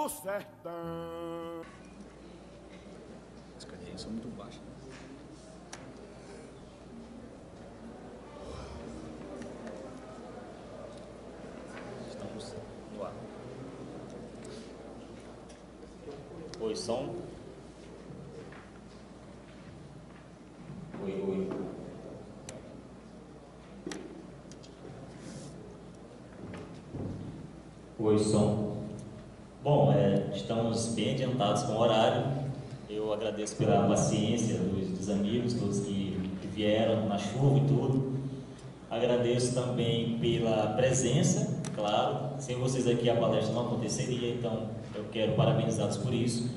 do sertão. As cadeirinhas são muito baixas. Estamos no ar. Oi, som. Oi. Oi, som. Bom, estamos bem adiantados com o horário. Eu agradeço pela paciência dos amigos, todos que vieram na chuva e tudo. Agradeço também pela presença, claro. Sem vocês aqui a palestra não aconteceria, então eu quero parabenizá-los por isso.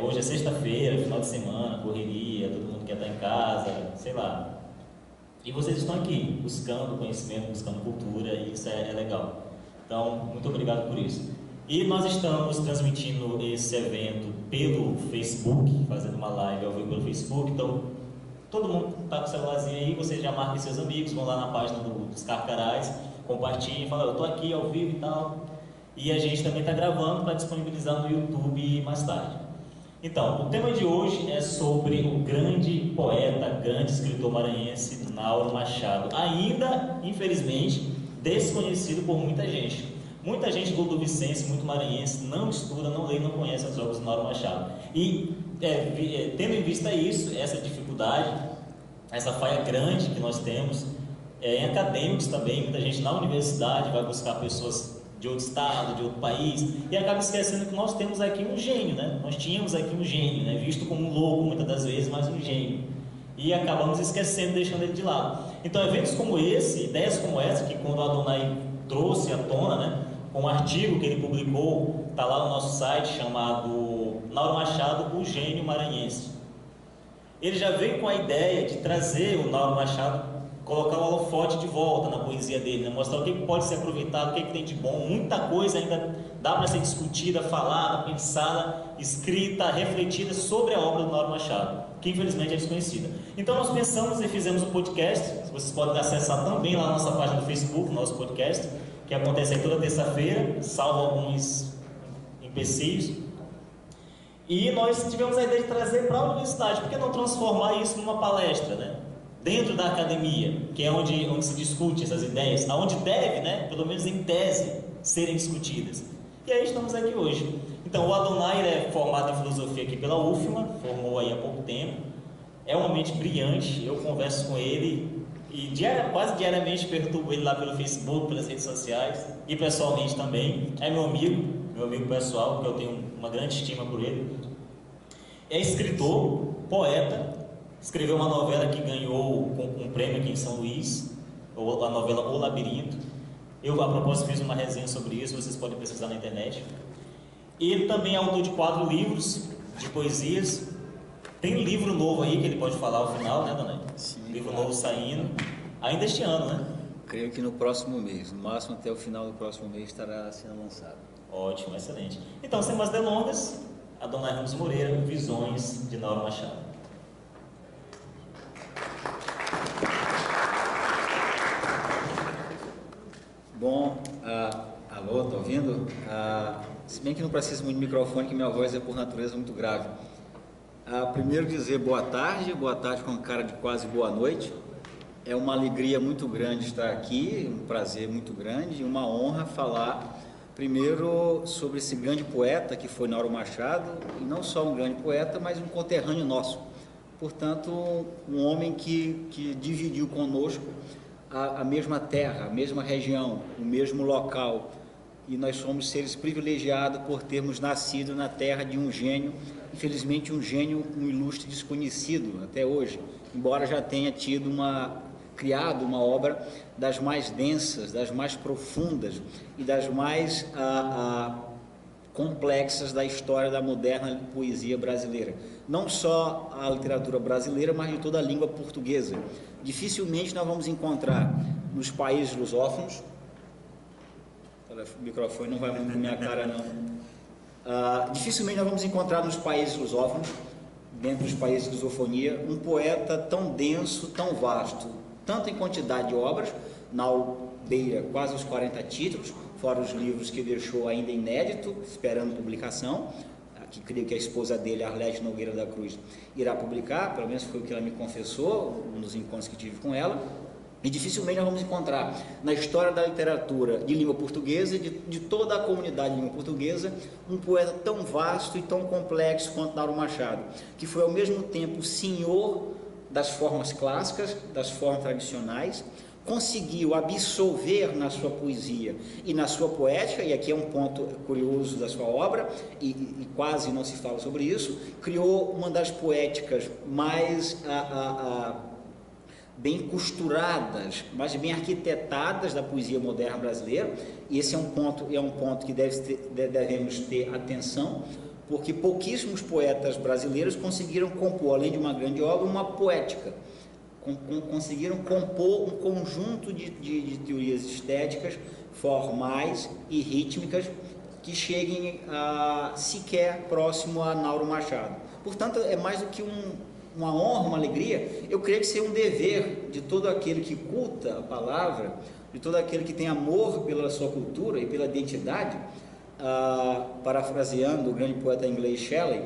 Hoje é sexta-feira, final de semana, correria, todo mundo quer estar em casa, sei lá. E vocês estão aqui buscando conhecimento, buscando cultura, e isso é legal. Então, muito obrigado por isso. E nós estamos transmitindo esse evento pelo Facebook, fazendo uma live ao vivo pelo Facebook. Então, todo mundo está com o celularzinho aí, vocês já marquem seus amigos, vão lá na página dos Carcarás, compartilhem, falam, eu estou aqui ao vivo e tal. E a gente também está gravando para disponibilizar no YouTube mais tarde. Então, o tema de hoje é sobre o grande poeta, grande escritor maranhense, Nauro Machado. Ainda, infelizmente, desconhecido por muita gente. Muita gente goldovicense, muito maranhense, não estuda, não lê, não conhece as obras do Nauro Machado. E, tendo em vista isso, essa dificuldade, essa falha grande que nós temos, em acadêmicos também, muita gente na universidade vai buscar pessoas de outro estado, de outro país, e acaba esquecendo que nós temos aqui um gênio, né? Nós tínhamos aqui um gênio, né? Visto como um louco muitas das vezes, mas um gênio. E acabamos esquecendo, deixando ele de lado. Então, eventos como esse, ideias como essa, que quando o Adonai trouxe à tona, né? Com um artigo que ele publicou, está lá no nosso site, chamado Nauro Machado, o Gênio Maranhense. Ele já veio com a ideia de trazer o Nauro Machado, colocar o holofote de volta na poesia dele, né? Mostrar o que pode ser aproveitado, o que tem de bom. Muita coisa ainda dá para ser discutida, falada, pensada, escrita, refletida sobre a obra do Nauro Machado, que infelizmente é desconhecida. Então nós pensamos e fizemos um podcast. Vocês podem acessar também lá na nossa página do Facebook, nosso podcast, que acontece aí toda terça-feira, salvo alguns empecilhos. E nós tivemos a ideia de trazer para a universidade. Por que não transformar isso numa palestra, né? Dentro da academia, que é onde se discute essas ideias, aonde deve, né, pelo menos em tese, serem discutidas. E aí estamos aqui hoje. Então, o Adonai é formado em filosofia aqui pela UFMA, formou aí há pouco tempo. É uma mente brilhante, eu converso com ele e quase diariamente perturbo ele lá pelo Facebook, pelas redes sociais e pessoalmente também. É meu amigo pessoal, que eu tenho uma grande estima por ele. É escritor, poeta. Escreveu uma novela que ganhou um prêmio aqui em São Luís, a novela O Labirinto. Eu, a propósito, fiz uma resenha sobre isso, vocês podem pesquisar na internet. Ele também é autor de 4 livros de poesias. Tem um livro novo aí que ele pode falar ao final, né, Dona? Sim. Livro novo saindo, ainda este ano, né? Creio que no próximo mês, no máximo até o final do próximo mês estará sendo lançado. Ótimo, excelente. Então, sem mais delongas, Adonai Ramos Moreira, Visões de Nauro Machado. Bom, alô, tá ouvindo? Se bem que não precisa muito de microfone, que minha voz é por natureza muito grave. Primeiro dizer boa tarde com cara de quase boa noite. É uma alegria muito grande estar aqui, um prazer muito grande e uma honra falar primeiro sobre esse grande poeta que foi Nauro Machado, e não só um grande poeta, mas um conterrâneo nosso. Portanto, um homem que dividiu conosco a mesma terra, a mesma região, o mesmo local, e nós somos seres privilegiados por termos nascido na terra de um gênio, infelizmente um gênio, um ilustre desconhecido até hoje, embora já tenha criado uma obra das mais densas, das mais profundas e das mais complexas da história da moderna poesia brasileira. Não só a literatura brasileira, mas de toda a língua portuguesa. Dificilmente nós vamos encontrar nos países lusófonos, o microfone não vai muito na minha cara não, dificilmente nós vamos encontrar nos países lusófonos, dentro dos países de lusofonia, um poeta tão denso, tão vasto, tanto em quantidade de obras, Nauro beira quase os 40 títulos, fora os livros que deixou ainda inédito, esperando publicação, que creio que a esposa dele, Arlete Nogueira da Cruz, irá publicar, pelo menos foi o que ela me confessou, nos encontros que tive com ela. E dificilmente nós vamos encontrar na história da literatura de língua portuguesa, de toda a comunidade de língua portuguesa, um poeta tão vasto e tão complexo quanto Nauro Machado, que foi ao mesmo tempo senhor das formas clássicas, das formas tradicionais, conseguiu absolver na sua poesia e na sua poética, e aqui é um ponto curioso da sua obra, e quase não se fala sobre isso, criou uma das poéticas mais bem costuradas, mas bem arquitetadas da poesia moderna brasileira, e esse é um ponto que devemos ter atenção, porque pouquíssimos poetas brasileiros conseguiram compor, além de uma grande obra, uma poética, conseguiram compor um conjunto de teorias estéticas, formais e rítmicas que cheguem sequer próximo a Nauro Machado. Portanto, é mais do que uma honra, uma alegria. Eu creio que seja um dever de todo aquele que culta a palavra, de todo aquele que tem amor pela sua cultura e pela identidade, parafraseando o grande poeta inglês Shelley,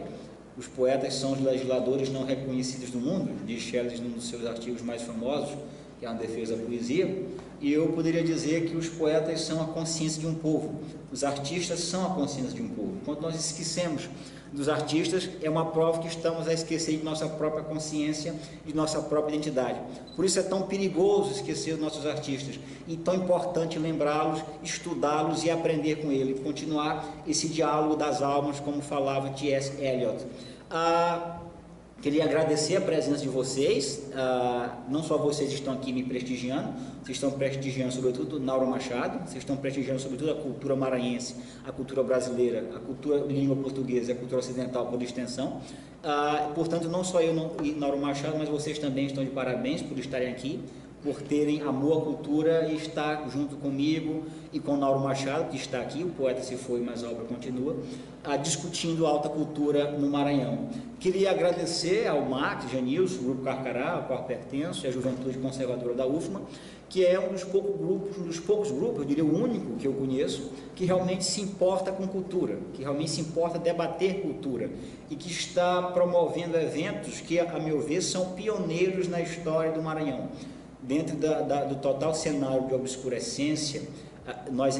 os poetas são os legisladores não reconhecidos do mundo, diz Shelley num dos seus artigos mais famosos, que é uma defesa da poesia, e eu poderia dizer que os poetas são a consciência de um povo, os artistas são a consciência de um povo. Quando nós esquecemos dos artistas, é uma prova que estamos a esquecer de nossa própria consciência, de nossa própria identidade. Por isso é tão perigoso esquecer os nossos artistas, e tão importante lembrá-los, estudá-los e aprender com eles, continuar esse diálogo das almas, como falava T.S. Eliot. Queria agradecer a presença de vocês, não só vocês estão aqui me prestigiando, vocês estão prestigiando sobretudo Nauro Machado, vocês estão prestigiando sobretudo a cultura maranhense, a cultura brasileira, a cultura de língua portuguesa e a cultura ocidental por extensão. Portanto, não só eu e Nauro Machado, mas vocês também estão de parabéns por estarem aqui, por terem amor à cultura e estar junto comigo e com Nauro Machado, que está aqui, o poeta se foi, mas a obra continua, discutindo a alta cultura no Maranhão. Queria agradecer ao Max, Janilson, o Grupo Carcará, ao qual pertenço, e a Juventude Conservadora da UFMA, que é um dos poucos grupos, eu diria o único que eu conheço, que realmente se importa com cultura, que realmente se importa debater cultura, e que está promovendo eventos que, a meu ver, são pioneiros na história do Maranhão. Dentro do total cenário de obscurecência, nós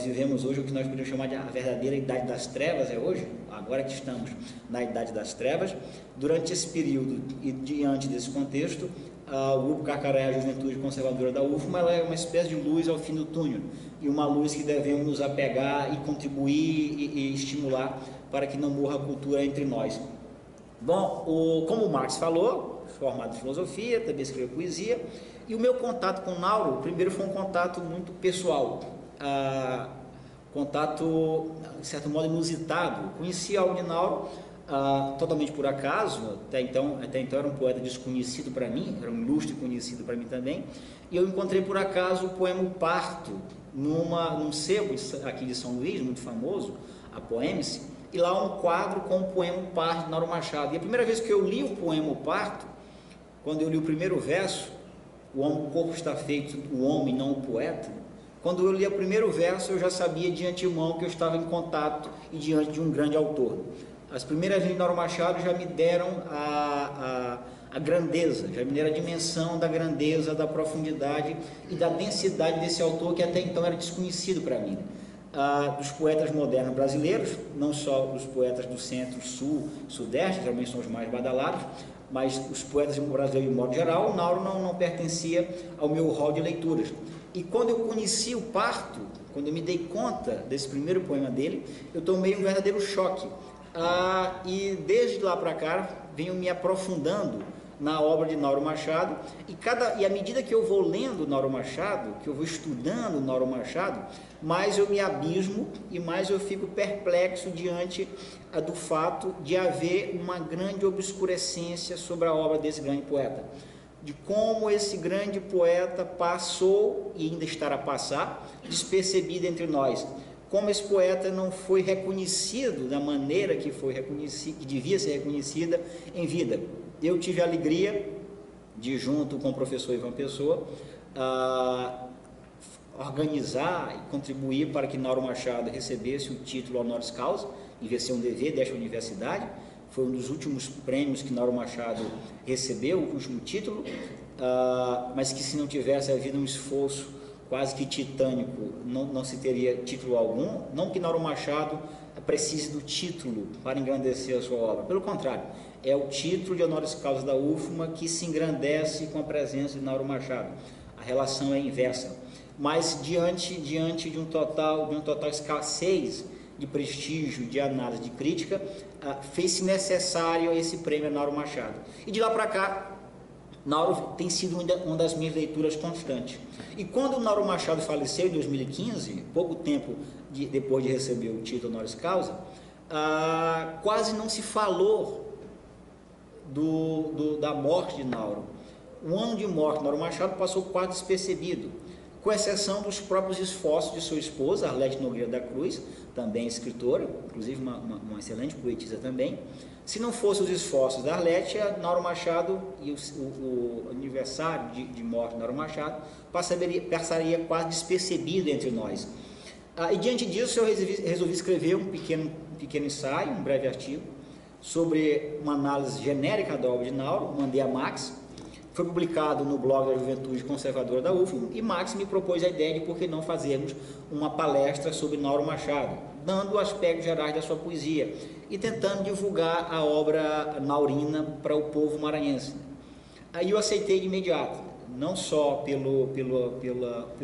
vivemos hoje o que nós podemos chamar de a verdadeira idade das trevas, hoje, agora que estamos na idade das trevas. Durante esse período e diante desse contexto, o Grupo Carcará, a Juventude Conservadora da UFMA, ela é uma espécie de luz ao fim do túnel, e uma luz que devemos nos apegar e contribuir e estimular para que não morra a cultura entre nós. Bom, como o Marx falou, formado em filosofia, também escreveu poesia, e o meu contato com Nauro, primeiro foi um contato muito pessoal, contato, de certo modo, inusitado. Conheci algo de Nauro totalmente por acaso, até então era um poeta desconhecido para mim, era um ilustre conhecido para mim também, e eu encontrei por acaso o poema O Parto, num sebo aqui de São Luís, muito famoso, a Poemice, e lá um quadro com o poema O Parto, de Nauro Machado. E a primeira vez que eu li o poema O Parto, quando eu li o primeiro verso, o corpo está feito o homem, não o poeta, quando eu li o primeiro verso, eu já sabia de antemão que eu estava em contato e diante de um grande autor. As primeiras linhas de Nauro Machado já me deram a grandeza, já me deram a dimensão da grandeza, da profundidade e da densidade desse autor que até então era desconhecido para mim. Dos poetas modernos brasileiros, não só os poetas do centro, sul, sudeste, geralmente são os mais badalados, mas os poetas brasileiros de modo geral, o Nauro não pertencia ao meu rol de leituras. E quando eu conheci o Parto, quando eu me dei conta desse primeiro poema dele, eu tomei um verdadeiro choque. E desde lá para cá, venho me aprofundando na obra de Nauro Machado, e à medida que eu vou lendo Nauro Machado, que eu vou estudando Nauro Machado, mais eu me abismo e mais eu fico perplexo diante do fato de haver uma grande obscurecência sobre a obra desse grande poeta, de como esse grande poeta passou e ainda estará a passar despercebido entre nós, como esse poeta não foi reconhecido da maneira que foi reconhecido, que devia ser reconhecida em vida. Eu tive a alegria de, junto com o professor Ivan Pessoa, organizar e contribuir para que Nauro Machado recebesse o título honoris causa, em vez de ser um dever desta universidade. Foi um dos últimos prêmios que Nauro Machado recebeu, o último título, mas que se não tivesse havido um esforço quase que titânico, não se teria título algum. Não que Nauro Machado precise do título para engrandecer a sua obra, pelo contrário, é o título de honoris causa da UFMA que se engrandece com a presença de Nauro Machado. A relação é inversa, mas diante de um total escassez de prestígio, de análise, de crítica, fez-se necessário esse prêmio a Nauro Machado. E de lá para cá, Nauro tem sido uma das minhas leituras constantes. E quando o Nauro Machado faleceu em 2015, pouco tempo depois de receber o título honoris causa, quase não se falou da morte de Nauro. O ano de morte de Nauro Machado passou quase despercebido, com exceção dos próprios esforços de sua esposa, Arlete Nogueira da Cruz, também escritora, inclusive uma excelente poetisa também. Se não fossem os esforços da Arlete, Nauro Machado e o aniversário de morte de Nauro Machado passaria quase despercebido entre nós. E diante disso eu resolvi escrever um pequeno ensaio, um breve artigo, sobre uma análise genérica da obra de Nauro, mandei a Max. Foi publicado no blog da Juventude Conservadora da UFM, e Max me propôs a ideia de por que não fazermos uma palestra sobre Nauro Machado, dando aspectos gerais da sua poesia e tentando divulgar a obra naurina para o povo maranhense. Aí eu aceitei de imediato, não só pelo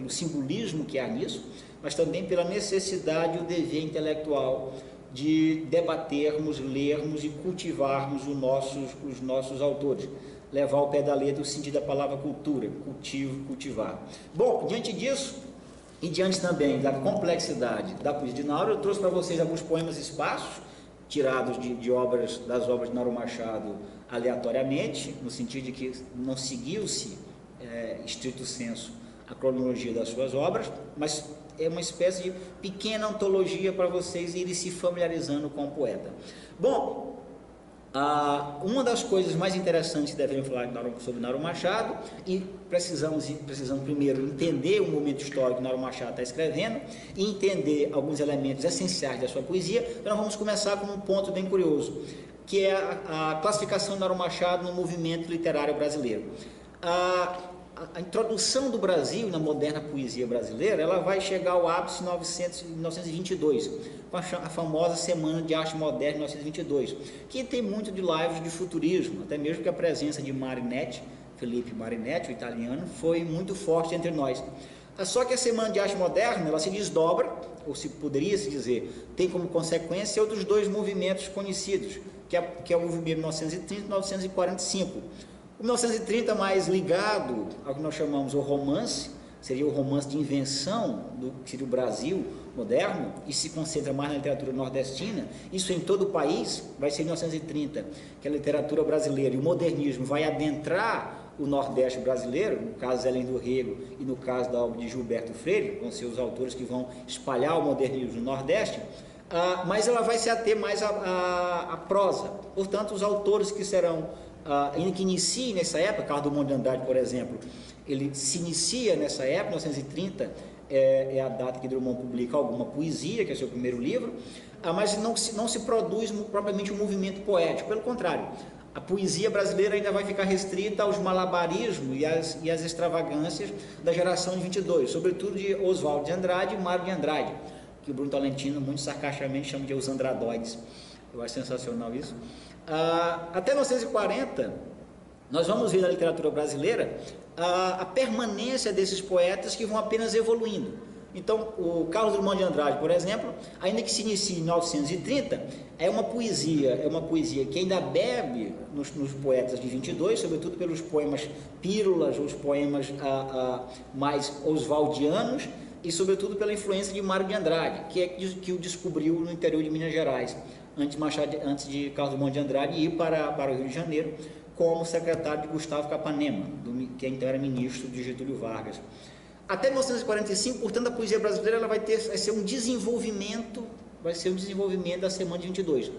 simbolismo que há nisso, mas também pela necessidade e o dever intelectual de debatermos, lermos e cultivarmos os nossos autores. Levar ao pé da letra o sentido da palavra cultura, cultivar. Bom, diante disso, e diante também da complexidade da poesia de Nauro, eu trouxe para vocês alguns poemas esparsos, tirados das obras de Nauro Machado aleatoriamente, no sentido de que não seguiu-se, estrito senso, a cronologia das suas obras, mas é uma espécie de pequena antologia para vocês irem se familiarizando com o poeta. Bom, uma das coisas mais interessantes que devemos falar sobre Nauro Machado, e precisamos primeiro entender o momento histórico que Nauro Machado está escrevendo e entender alguns elementos essenciais da sua poesia. Então nós vamos começar com um ponto bem curioso, que é a classificação de Nauro Machado no movimento literário brasileiro. A introdução do Brasil na moderna poesia brasileira, ela vai chegar ao ápice em 1922, com a famosa Semana de Arte Moderna de 1922, que tem muito de lives de futurismo, até mesmo que a presença de Marinetti, Felipe Marinetti, o italiano, foi muito forte entre nós. Só que a Semana de Arte Moderna, ela se desdobra, ou se poderia se dizer, tem como consequência outros dois movimentos conhecidos, que é o movimento de 1930 e 1945. O 1930 mais ligado ao que nós chamamos o romance, seria o romance de invenção que seria o Brasil moderno, e se concentra mais na literatura nordestina. Isso em todo o país vai ser em 1930, que a literatura brasileira e o modernismo vai adentrar o Nordeste brasileiro, no caso Hélène do Rego e no caso da obra de Gilberto Freire, vão ser os autores que vão espalhar o modernismo no Nordeste, mas ela vai se ater mais à prosa. Portanto, os autores que serão ainda que inicie nessa época, Carlos Drummond de Andrade, por exemplo, ele se inicia nessa época, 1930, é a data que Drummond publica alguma poesia, que é o seu primeiro livro, mas não se produz propriamente um movimento poético, pelo contrário, a poesia brasileira ainda vai ficar restrita aos malabarismos e às extravagâncias da geração de 22, sobretudo de Oswald de Andrade e Mário de Andrade, que o Bruno Tolentino muito sarcasticamente chama de os andradoides. Eu acho sensacional isso. Até 1940, nós vamos ver na literatura brasileira a permanência desses poetas que vão apenas evoluindo. Então, o Carlos Drummond de Andrade, por exemplo, ainda que se inicie em 1930, é uma poesia que ainda bebe nos poetas de 22, sobretudo pelos poemas pílulas, os poemas mais oswaldianos, e sobretudo pela influência de Mário de Andrade, que o descobriu no interior de Minas Gerais, antes de Carlos Drummond de Andrade ir para o Rio de Janeiro como secretário de Gustavo Capanema, que então era ministro de Getúlio Vargas. Até 1945, portanto, a poesia brasileira vai ser um desenvolvimento da Semana de 22.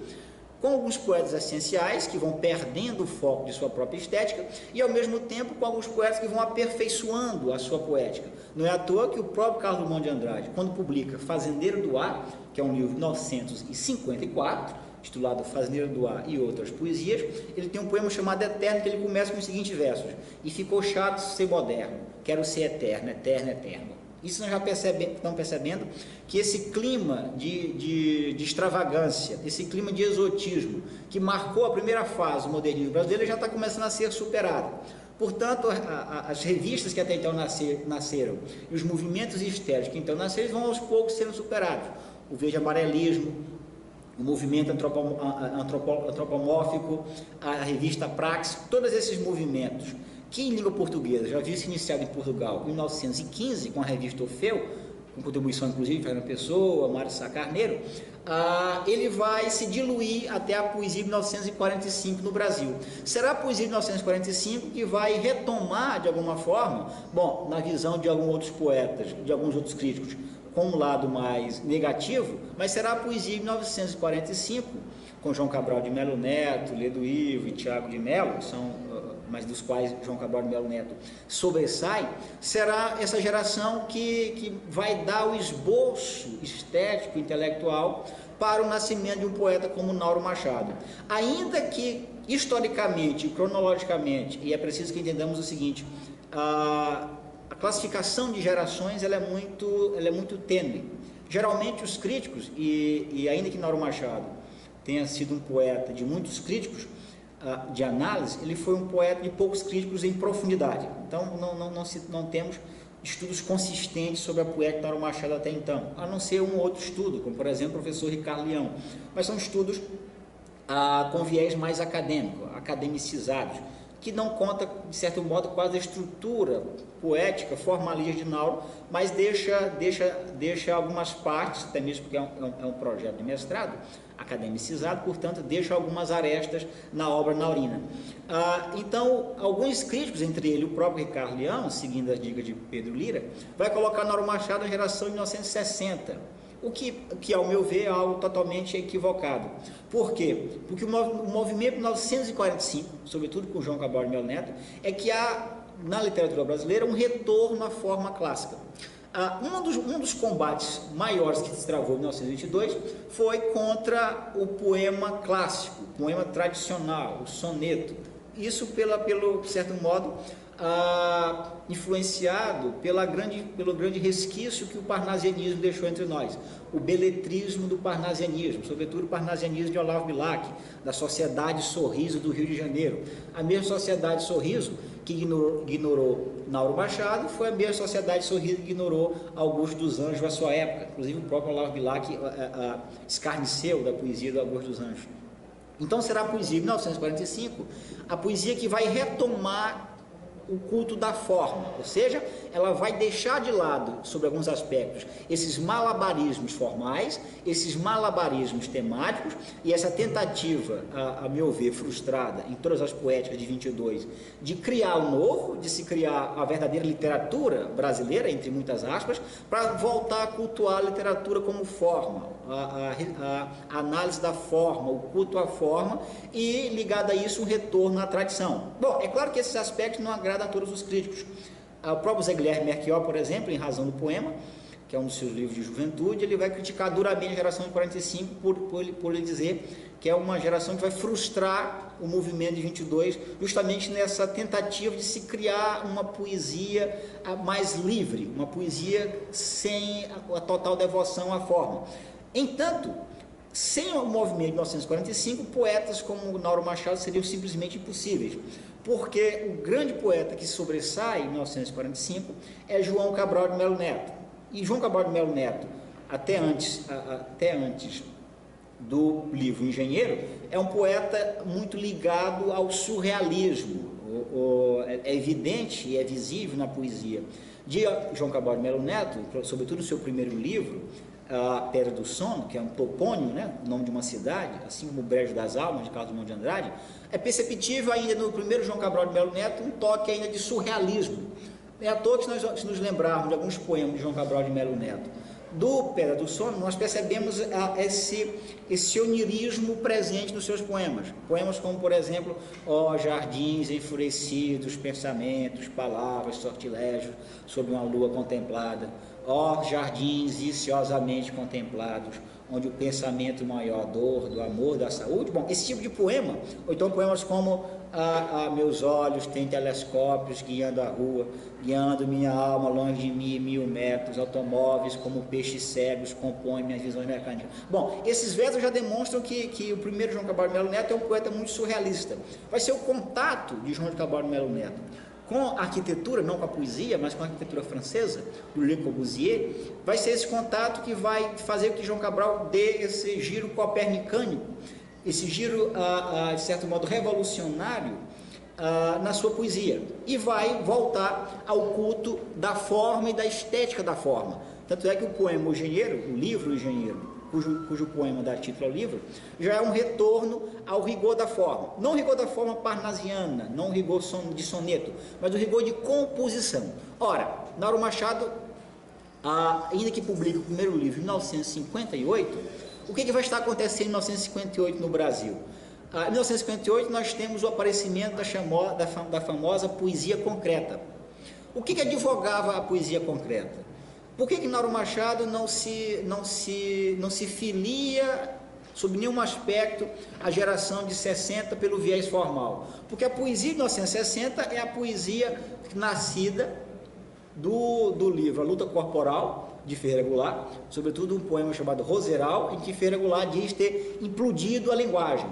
com alguns poetas essenciais que vão perdendo o foco de sua própria estética e ao mesmo tempo com alguns poetas que vão aperfeiçoando a sua poética. Não é à toa que o próprio Carlos Drummond de Andrade, quando publica Fazendeiro do Ar, que é um livro de 1954, titulado Fazendeiro do Ar e Outras Poesias, ele tem um poema chamado Eterno, que ele começa com os seguintes versos: e ficou chato ser moderno, quero ser eterno, eterno, eterno. Isso nós já estamos percebendo que esse clima de extravagância, esse clima de exotismo que marcou a primeira fase do modernismo brasileiro já está começando a ser superado. Portanto, as revistas que até então nasceram e os movimentos estéticos que então nasceram vão aos poucos sendo superados. O verde-amarelismo, o movimento antropomórfico, a revista Praxis, todos esses movimentos que em língua portuguesa já havia se iniciado em Portugal em 1915 com a revista Orfeu, com contribuição inclusive de Fernando Pessoa, Mário Sá Carneiro, ele vai se diluir até a poesia de 1945 no Brasil. Será a poesia de 1945 que vai retomar de alguma forma, bom, na visão de alguns outros poetas, de alguns outros críticos, com um lado mais negativo, mas será a poesia de 1945, com João Cabral de Melo Neto, Ledo Ivo e Tiago de Melo, mas dos quais João Cabral de Melo Neto sobressai, será essa geração que vai dar o esboço estético, intelectual, para o nascimento de um poeta como Nauro Machado. Ainda que, historicamente, cronologicamente, e é preciso que entendamos o seguinte, a classificação de gerações ela é muito tênue. Geralmente os críticos, e ainda que Nauro Machado tenha sido um poeta de muitos críticos de análise, ele foi um poeta de poucos críticos em profundidade. Então não temos estudos consistentes sobre a poética de Nauro Machado até então, a não ser um outro estudo, como por exemplo o professor Ricardo Leão, mas são estudos com viés mais acadêmico, academicizados, que não conta, de certo modo, quase a estrutura poética, formalista de Nauro, mas deixa algumas partes, até mesmo porque é um projeto de mestrado, academicizado, portanto, deixa algumas arestas na obra naurina. Então, alguns críticos, entre eles o próprio Ricardo Leão, seguindo as dicas de Pedro Lira, vai colocar Nauro Machado na geração de 1960, o que, ao meu ver, é algo totalmente equivocado. Por quê? Porque o movimento de 1945, sobretudo com João Cabral de Melo Neto, é que há, na literatura brasileira, um retorno à forma clássica. Um dos combates maiores que se travou em 1922 foi contra o poema clássico, o poema tradicional, o soneto. Isso, pelo certo modo, influenciado pelo grande resquício que o parnasianismo deixou entre nós, o beletrismo do parnasianismo, sobretudo o parnasianismo de Olavo Bilac, da Sociedade Sorriso do Rio de Janeiro. A mesma Sociedade Sorriso que ignorou Nauro Machado foi a mesma Sociedade Sorriso que ignorou Augusto dos Anjos à sua época. Inclusive o próprio Olavo Bilac escarneceu da poesia do Augusto dos Anjos. Então será a poesia de 1945 a poesia que vai retomar o culto da forma, ou seja, ela vai deixar de lado, sobre alguns aspectos, esses malabarismos formais, esses malabarismos temáticos, e essa tentativa, a meu ver, frustrada em todas as poéticas de 22, de criar o novo, de se criar a verdadeira literatura brasileira, entre muitas aspas, para voltar a cultuar a literatura como forma, a análise da forma, o culto à forma, e ligado a isso um retorno à tradição. Bom, é claro que esses aspectos não agradam a todos os críticos. O próprio Zé Guilherme Merchior, por exemplo, em Razão do Poema, que é um dos seus livros de juventude, ele vai criticar duramente a geração de 45 por ele dizer que é uma geração que vai frustrar o movimento de 22, justamente nessa tentativa de se criar uma poesia mais livre, uma poesia sem a total devoção à forma. Entanto, sem o movimento de 1945, poetas como Nauro Machado seriam simplesmente impossíveis, porque o grande poeta que sobressai em 1945 é João Cabral de Melo Neto. E João Cabral de Melo Neto, até antes do livro Engenheiro, é um poeta muito ligado ao surrealismo. É evidente e é visível na poesia de João Cabral de Melo Neto, sobretudo no seu primeiro livro, a Pedra do Sono, que é um topônimo, né, o nome de uma cidade, assim como o Brejo das Almas, de Carlos Drummond de Andrade, é perceptível ainda no primeiro João Cabral de Melo Neto um toque ainda de surrealismo. É à toa que se nós nos lembrarmos de alguns poemas de João Cabral de Melo Neto, do Pedra do Sono, nós percebemos esse onirismo presente nos seus poemas. Poemas como, por exemplo, ó jardins enfurecidos, pensamentos, palavras, sortilégios, sob uma lua contemplada. Ó jardins viciosamente contemplados, onde o pensamento maior dor, do amor, da saúde. Bom, esse tipo de poema, ou então poemas como meus olhos têm telescópios guiando a rua, guiando minha alma longe de mim 1000 metros, automóveis como peixes cegos compõem minhas visões mecânicas. Bom, esses versos já demonstram que o primeiro João Cabral de Melo Neto é um poeta muito surrealista. Vai ser o contato de João Cabral de Melo Neto com a arquitetura, não com a poesia, mas com a arquitetura francesa, do Le Corbusier, vai ser esse contato que vai fazer com que João Cabral dê esse giro copernicânico, esse giro, de certo modo, revolucionário na sua poesia, e vai voltar ao culto da forma e da estética da forma. Tanto é que o poema O Engenheiro, o livro O Engenheiro, cujo poema dá título ao livro, já é um retorno ao rigor da forma. Não o rigor da forma parnasiana, não o rigor de soneto, mas o rigor de composição. Ora, Nauro Machado, ainda que publique o primeiro livro em 1958, o que vai estar acontecendo em 1958 no Brasil? Em 1958 nós temos o aparecimento da famosa poesia concreta. O que advogava a poesia concreta? Por que Nauro Machado não se filia, sob nenhum aspecto, à geração de 60 pelo viés formal? Porque a poesia de 1960 é a poesia nascida do livro A Luta Corporal, de Ferreira Goulart, sobretudo um poema chamado Roseral, em que Ferreira Goulart diz ter implodido a linguagem.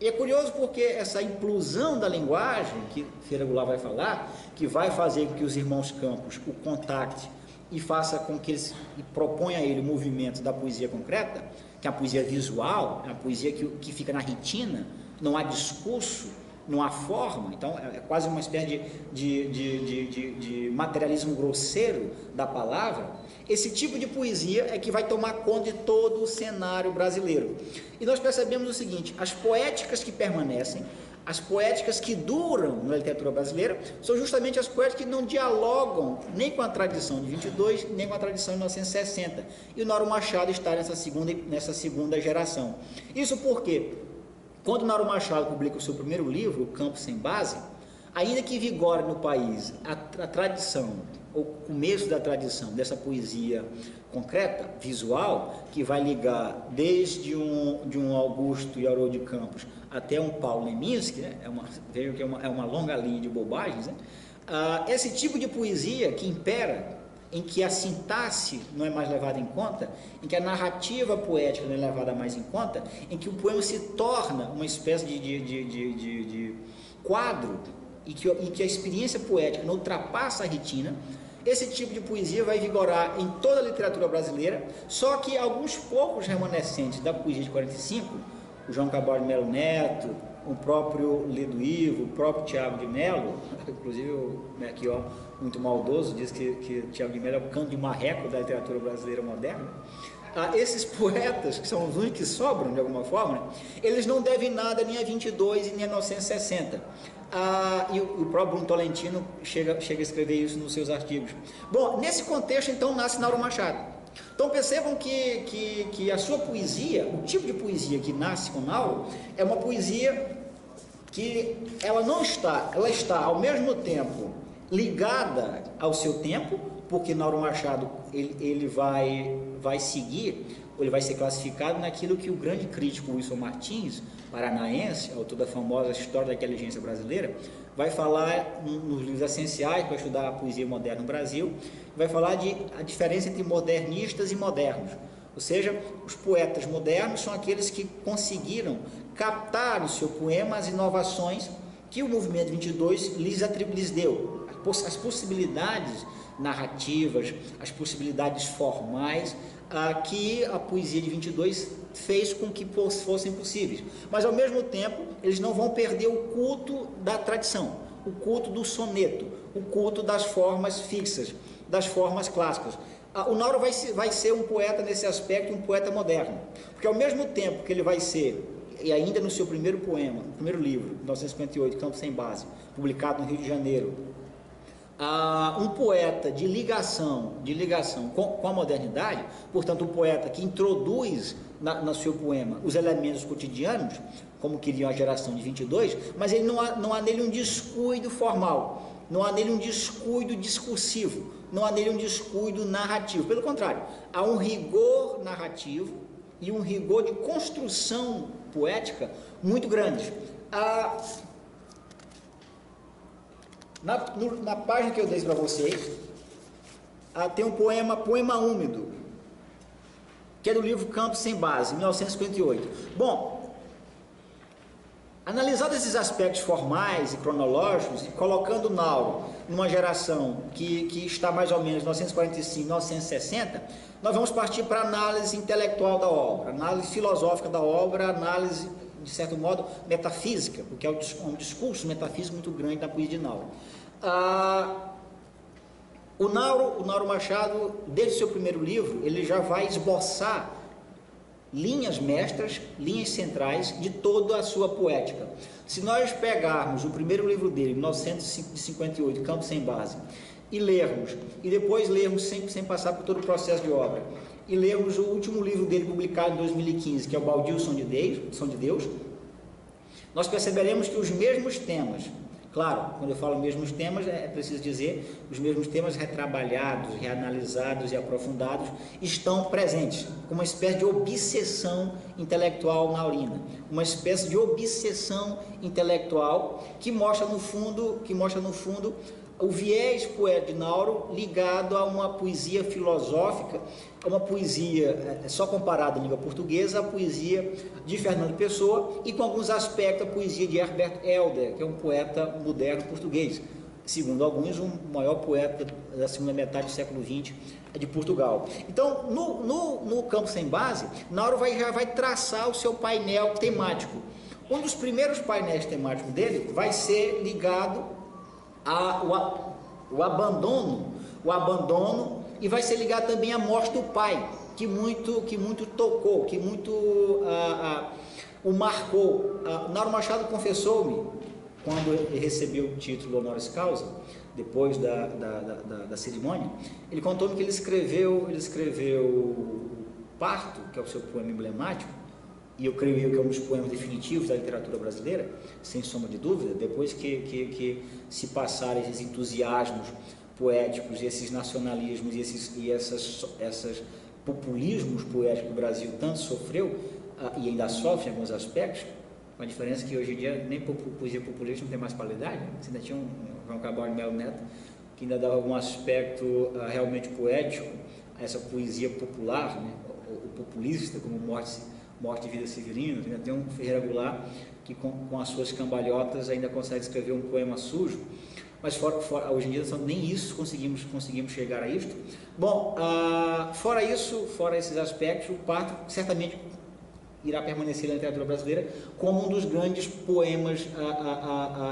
E é curioso porque essa implosão da linguagem, que Ferreira Goulart vai falar, que vai fazer com que os irmãos Campos o contactem e faça com que eles proponham a ele o movimento da poesia concreta, que é a poesia visual, é a poesia que fica na retina, não há discurso, não há forma, então é quase uma espécie de materialismo grosseiro da palavra. Esse tipo de poesia é que vai tomar conta de todo o cenário brasileiro. E nós percebemos o seguinte: as poéticas que permanecem, as poéticas que duram na literatura brasileira, são justamente as poéticas que não dialogam nem com a tradição de 22, nem com a tradição de 1960. E o Nauro Machado está nessa segunda geração. Isso porque, quando Nauro Machado publica o seu primeiro livro, O Campo Sem Base, ainda que vigore no país a tradição, o começo da tradição dessa poesia concreta, visual, que vai ligar desde um Augusto e Haroldo de Campos até um Paulo Leminski, né? Vejo que é uma longa linha de bobagens, né? Esse tipo de poesia que impera, em que a sintaxe não é mais levada em conta, em que a narrativa poética não é levada mais em conta, em que o poema se torna uma espécie de quadro, e que a experiência poética não ultrapassa a retina. Esse tipo de poesia vai vigorar em toda a literatura brasileira, só que alguns poucos remanescentes da poesia de 45, o João Cabral de Melo Neto, o próprio Ledo Ivo, o próprio Tiago de Melo, inclusive aqui, muito maldoso, diz que Tiago de Melo é o canto de marreco da literatura brasileira moderna. Esses poetas, que são os únicos que sobram de alguma forma, né, eles não devem nada nem a 22 e nem a 1960. E o próprio Bruno Tolentino chega a escrever isso nos seus artigos. Bom, nesse contexto então nasce Nauro Machado. Então percebam que a sua poesia, o tipo de poesia que nasce com Nauro, é uma poesia que ela está ao mesmo tempo ligada ao seu tempo, porque Nauro Machado ele vai seguir, ou ele vai ser classificado naquilo que o grande crítico Wilson Martins, paranaense, autor da famosa História da Inteligência Brasileira, vai falar nos livros essenciais para estudar a poesia moderna no Brasil, vai falar de a diferença entre modernistas e modernos. Ou seja, os poetas modernos são aqueles que conseguiram captar no seu poema as inovações que o movimento 22 lhes deu, as possibilidades narrativas, as possibilidades formais que a poesia de 22 fez com que fossem possíveis. Mas ao mesmo tempo eles não vão perder o culto da tradição, o culto do soneto, o culto das formas fixas, das formas clássicas. O Nauro vai ser um poeta nesse aspecto, um poeta moderno, porque ao mesmo tempo que ele vai ser, e ainda no seu primeiro poema, no primeiro livro, 1958, Campo Sem Base, publicado no Rio de Janeiro, um poeta de ligação com a modernidade, portanto, um poeta que introduz no seu poema os elementos cotidianos, como queria a geração de 22, mas ele não há nele um descuido formal, não há nele um descuido discursivo, não há nele um descuido narrativo. Pelo contrário, há um rigor narrativo e um rigor de construção poética muito grande. Na página que eu dei para vocês, tem um Poema Úmido, que é do livro Campos Sem Base, 1958. Bom, analisando esses aspectos formais e cronológicos, e colocando Nauro numa geração que está mais ou menos 1945, 1960, nós vamos partir para a análise intelectual da obra, análise filosófica da obra, análise, de certo modo, metafísica, porque é um discurso metafísico muito grande da poesia de Nauro. O Nauro Machado, desde o seu primeiro livro, ele já vai esboçar linhas mestras, linhas centrais de toda a sua poética. Se nós pegarmos o primeiro livro dele, 1958, Campos Sem Base, e lermos, e depois lermos sem passar por todo o processo de obra, e lermos o último livro dele publicado em 2015, que é o Baldio Som de Deus, nós perceberemos que os mesmos temas, claro, quando eu falo mesmos temas, é preciso dizer, os mesmos temas retrabalhados, reanalisados e aprofundados estão presentes, como uma espécie de obsessão intelectual naurina, uma espécie de obsessão intelectual que mostra no fundo o viés poético de Nauro ligado a uma poesia filosófica, a uma poesia só comparada à língua portuguesa, a poesia de Fernando Pessoa e com alguns aspectos a poesia de Herbert Helder, que é um poeta moderno português, segundo alguns o maior poeta da segunda metade do século XX de Portugal. Então, no Campo Sem Base, Nauro já vai traçar o seu painel temático. Um dos primeiros painéis temáticos dele vai ser ligado o abandono, e vai ser ligado também à morte do pai, que muito tocou, que muito o marcou. Nauro Machado confessou-me, quando ele recebeu o título honoris causa, depois da cerimônia, ele contou-me que ele escreveu Parto, que é o seu poema emblemático, e eu creio que é um dos poemas definitivos da literatura brasileira, sem sombra de dúvida, depois que se passaram esses entusiasmos poéticos, esses nacionalismos e esses populismos poéticos que o Brasil tanto sofreu, e ainda sofre em alguns aspectos, com a diferença que hoje em dia nem poesia populista não tem mais qualidade, né? Você ainda tinha um João Cabral de Melo Neto, que ainda dava algum aspecto realmente poético a essa poesia popular, né? O populista, como Morte de Vida Severina. Ainda tem um Ferreira Goulart que com as suas cambalhotas ainda consegue escrever um poema sujo, mas hoje em dia nem isso conseguimos chegar a isto. Bom, fora esses aspectos, o Parto certamente irá permanecer na literatura brasileira como um dos grandes poemas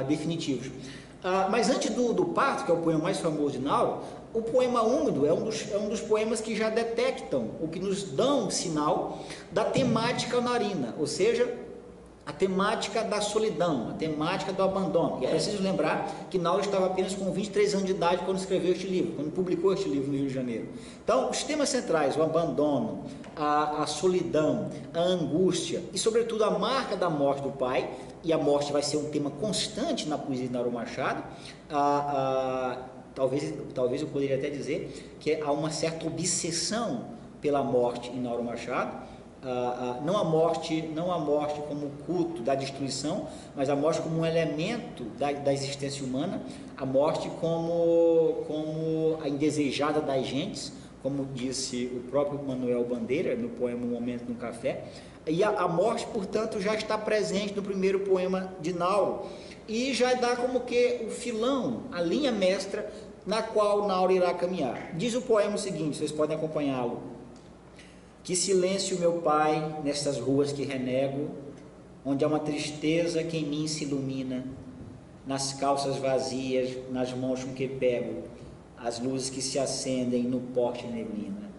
definitivos. Mas antes do Parto, que é o poema mais famoso de Nauro, o Poema Úmido é um dos poemas que já detectam, ou que nos dão sinal da temática naurina, ou seja, a temática da solidão, a temática do abandono. E é preciso lembrar que Nauro estava apenas com 23 anos de idade quando escreveu este livro, quando publicou este livro no Rio de Janeiro. Então, os temas centrais, o abandono, a solidão, a angústia e, sobretudo, a marca da morte do pai, e a morte vai ser um tema constante na poesia de Nauro Machado. Talvez eu poderia até dizer que há uma certa obsessão pela morte em Nauro Machado, não a morte como culto da destruição, mas a morte como um elemento da existência humana, a morte como a indesejada das gentes, como disse o próprio Manuel Bandeira no poema Um Momento no Café. E a morte, portanto, já está presente no primeiro poema de Nauro, e já dá como que o filão, a linha mestra na qual Nauro irá caminhar. Diz o poema o seguinte, vocês podem acompanhá-lo: que silêncio, meu pai, nestas ruas que renego, onde há uma tristeza que em mim se ilumina, nas calças vazias, nas mãos com que pego, as luzes que se acendem no porte neblina.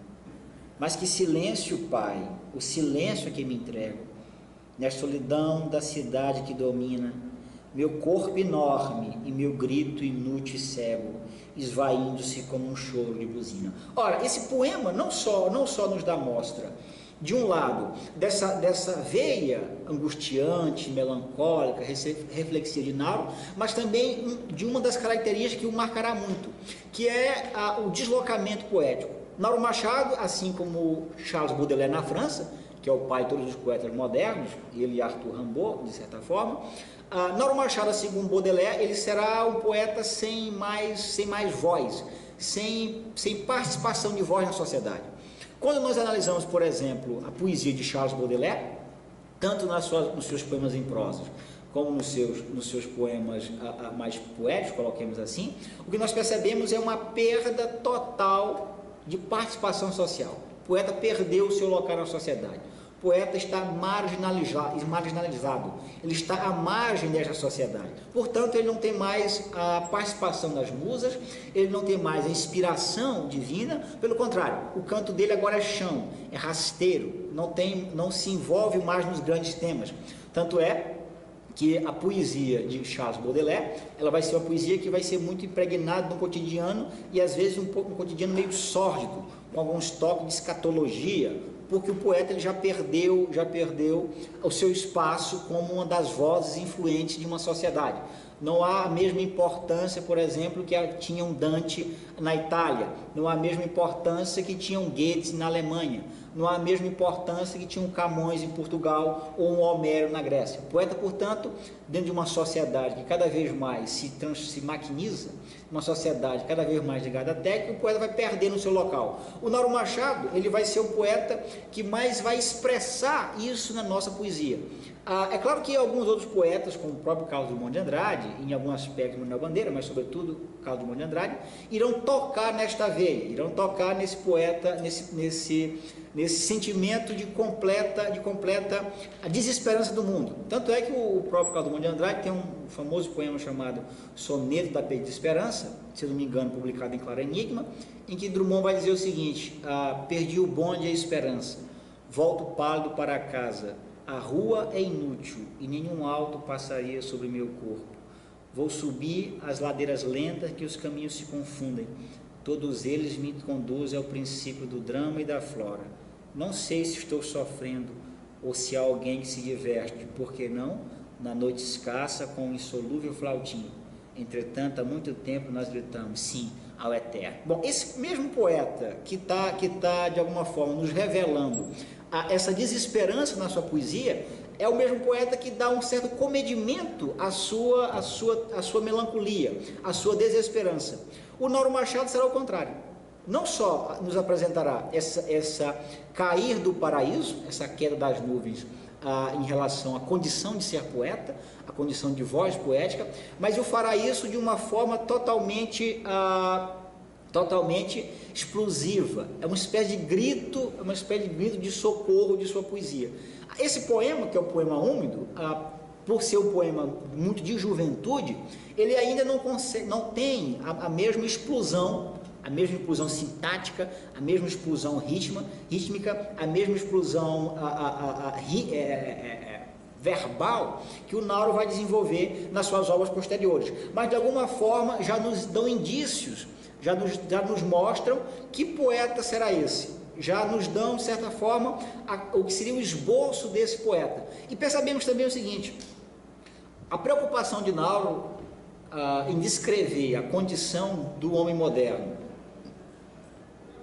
Mas que silêncio, pai, o silêncio a que me entrego, na solidão da cidade que domina, meu corpo enorme e meu grito inútil e cego, esvaindo-se como um choro de buzina. Ora, esse poema não só nos dá mostra, de um lado, dessa veia angustiante, melancólica, reflexiva de Nauro, mas também de uma das características que o marcará muito, que é o deslocamento poético. Nauro Machado, assim como Charles Baudelaire na França, que é o pai de todos os poetas modernos, ele e Arthur Rimbaud, de certa forma, Nauro Machado, segundo Baudelaire, ele será um poeta sem mais voz, sem participação de voz na sociedade. Quando nós analisamos, por exemplo, a poesia de Charles Baudelaire, tanto nos seus poemas em prosa, como nos seus poemas mais poéticos, coloquemos assim, o que nós percebemos é uma perda total de participação social. O poeta perdeu o seu local na sociedade. O poeta está marginalizado, ele está à margem desta sociedade. Portanto, ele não tem mais a participação das musas, ele não tem mais a inspiração divina. Pelo contrário, o canto dele agora é chão, é rasteiro, não se envolve mais nos grandes temas. Tanto é que a poesia de Charles Baudelaire, ela vai ser uma poesia que vai ser muito impregnada no cotidiano, e às vezes um cotidiano meio sórdido, com alguns toques de escatologia, porque o poeta ele já perdeu o seu espaço como uma das vozes influentes de uma sociedade. Não há a mesma importância, por exemplo, que tinha um Dante na Itália, não há a mesma importância que tinha um Goethe na Alemanha, não há a mesma importância que tinha um Camões em Portugal ou um Homero na Grécia. O poeta, portanto, dentro de uma sociedade que cada vez mais se maquiniza, uma sociedade cada vez mais ligada à técnica, o poeta vai perdendo o seu local. O Nauro Machado, ele vai ser o poeta que mais vai expressar isso na nossa poesia. É claro que alguns outros poetas, como o próprio Carlos Drummond de Andrade, em algum aspecto Manuel Bandeira, mas sobretudo Carlos Drummond de Andrade, irão tocar nesta veia, irão tocar nesse poeta, nesse sentimento de completa desesperança do mundo. Tanto é que o próprio Carlos Drummond de Andrade tem um famoso poema chamado Soneto da Perda de Esperança, se não me engano, publicado em Claro Enigma, em que Drummond vai dizer o seguinte: perdi o bonde e a esperança, volto pálido para casa, a rua é inútil e nenhum alto passaria sobre meu corpo. Vou subir as ladeiras lentas que os caminhos se confundem. Todos eles me conduzem ao princípio do drama e da flora. Não sei se estou sofrendo ou se há alguém que se diverte, por que não? Na noite escassa com um insolúvel flautim. Entretanto, há muito tempo nós gritamos sim ao eterno. Bom, esse mesmo poeta que tá de alguma forma nos revelando essa desesperança na sua poesia, é o mesmo poeta que dá um certo comedimento à sua melancolia, à sua desesperança. O Nauro Machado será o contrário. Não só nos apresentará essa cair do paraíso, essa queda das nuvens em relação à condição de ser poeta, a condição de voz poética, mas o fará isso de uma forma totalmente explosiva. É uma espécie de grito de socorro de sua poesia. Esse poema, que é o poema úmido, por ser um poema muito de juventude, ele ainda não tem a mesma explosão sintática, a mesma explosão rítmica, a mesma explosão verbal que o Nauro vai desenvolver nas suas obras posteriores. Mas de alguma forma já nos dão indícios, já nos mostram que poeta será esse. Já nos dão, de certa forma, o que seria o esboço desse poeta. E percebemos também o seguinte: a preocupação de Nauro em descrever a condição do homem moderno,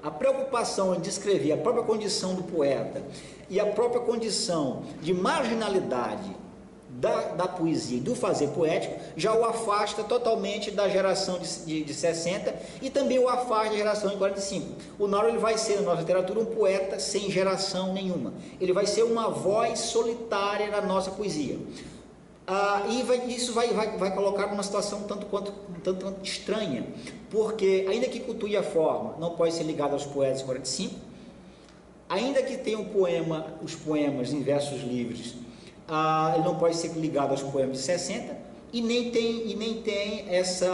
a preocupação em descrever a própria condição do poeta e a própria condição de marginalidade da poesia e do fazer poético, já o afasta totalmente da geração de 60 e também o afasta da geração de 45. O Nauro ele vai ser, na nossa literatura, um poeta sem geração nenhuma. Ele vai ser uma voz solitária na nossa poesia. Isso vai colocar numa situação tanto quanto estranha, porque ainda que cultue a forma, não pode ser ligado aos poetas de 45, ainda que tenha os poemas em versos livres, ele não pode ser ligado aos poemas de 60, e nem tem essa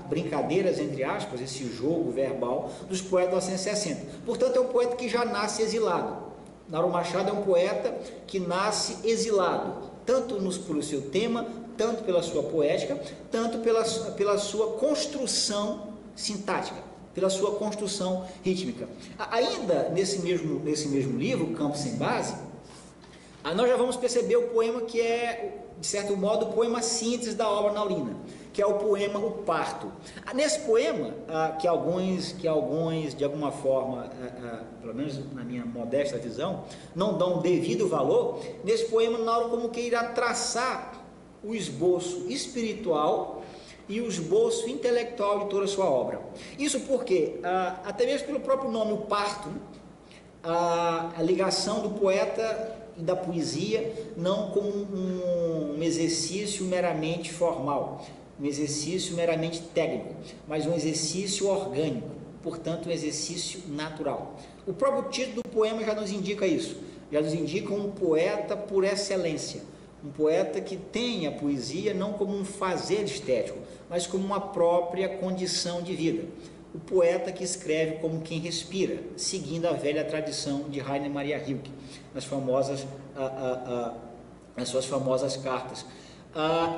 brincadeiras, entre aspas, esse jogo verbal dos poetas de 1960. Portanto, é um poeta que já nasce exilado. Nauro Machado é um poeta que nasce exilado, tanto pelo seu tema, tanto pela sua poética, tanto pela sua construção sintática, pela sua construção rítmica. Ainda nesse mesmo livro, Campo Sem Base, nós já vamos perceber o poema que é, de certo modo, o poema síntese da obra naulina, que é o poema O Parto. Nesse poema, que alguns de alguma forma, pelo menos na minha modesta visão, não dão devido valor, nesse poema Nauro como que irá traçar o esboço espiritual e o esboço intelectual de toda a sua obra. Isso porque, até mesmo pelo próprio nome, O Parto, a ligação do poeta e da poesia não como um exercício meramente formal, um exercício meramente técnico, mas um exercício orgânico, portanto um exercício natural. O próprio título do poema já nos indica isso, já nos indica um poeta por excelência, um poeta que tem a poesia não como um fazer estético, mas como uma própria condição de vida. O poeta que escreve como quem respira, seguindo a velha tradição de Rainer Maria Rilke, nas suas famosas cartas.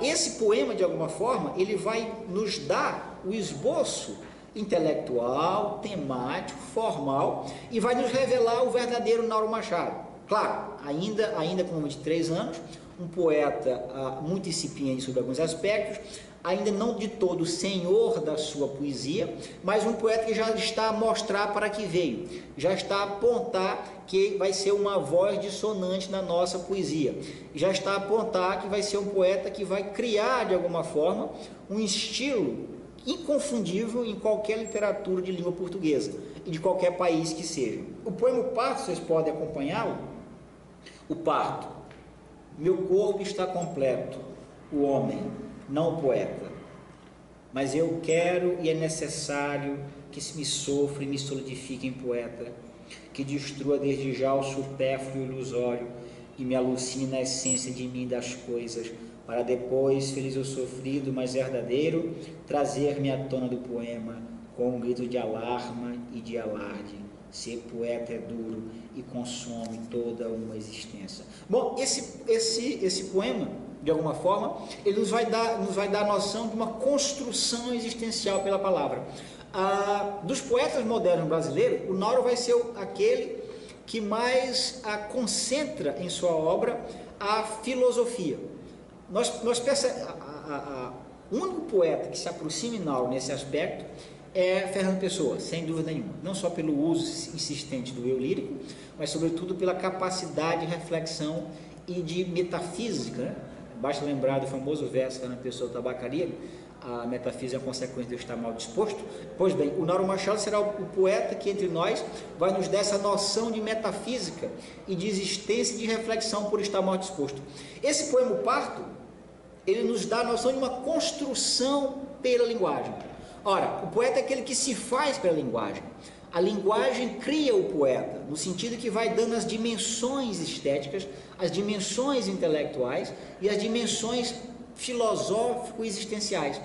Esse poema, de alguma forma, ele vai nos dar o esboço intelectual, temático, formal, e vai nos revelar o verdadeiro Nauro Machado. Claro, ainda com 23 anos, um poeta muito incipiente sobre alguns aspectos, ainda não de todo senhor da sua poesia, mas um poeta que já está a mostrar para que veio, já está a apontar que vai ser uma voz dissonante na nossa poesia, já está a apontar que vai ser um poeta que vai criar de alguma forma um estilo inconfundível em qualquer literatura de língua portuguesa e de qualquer país que seja. O poema O Parto, vocês podem acompanhá-lo. O Parto: meu corpo está completo, o homem, não o poeta, mas eu quero e é necessário que se me sofra e me solidifique em poeta, que destrua desde já o supérfluo e ilusório e me alucine na essência de mim das coisas, para depois, feliz ou sofrido, mas verdadeiro, trazer-me à tona do poema com um grito de alarma e de alarde. Ser poeta é duro e consome toda uma existência. Bom, esse poema, de alguma forma, ele nos vai dar a noção de uma construção existencial pela palavra. Dos poetas modernos brasileiros, o Nauro vai ser aquele que mais concentra em sua obra a filosofia. O único poeta que se aproxima de Nauro nesse aspecto é Fernando Pessoa, sem dúvida nenhuma, não só pelo uso insistente do eu lírico, mas sobretudo pela capacidade de reflexão e de metafísica, né? Basta lembrar do famoso verso Fernando Pessoa Tabacaria, a metafísica é a consequência de eu estar mal disposto. Pois bem, o Nauro Machado será o poeta que entre nós vai nos dar essa noção de metafísica e de existência e de reflexão por estar mal disposto. Esse poema O Parto, ele nos dá a noção de uma construção pela linguagem. Ora, o poeta é aquele que se faz pela linguagem. A linguagem cria o poeta, no sentido que vai dando as dimensões estéticas, as dimensões intelectuais e as dimensões filosófico-existenciais.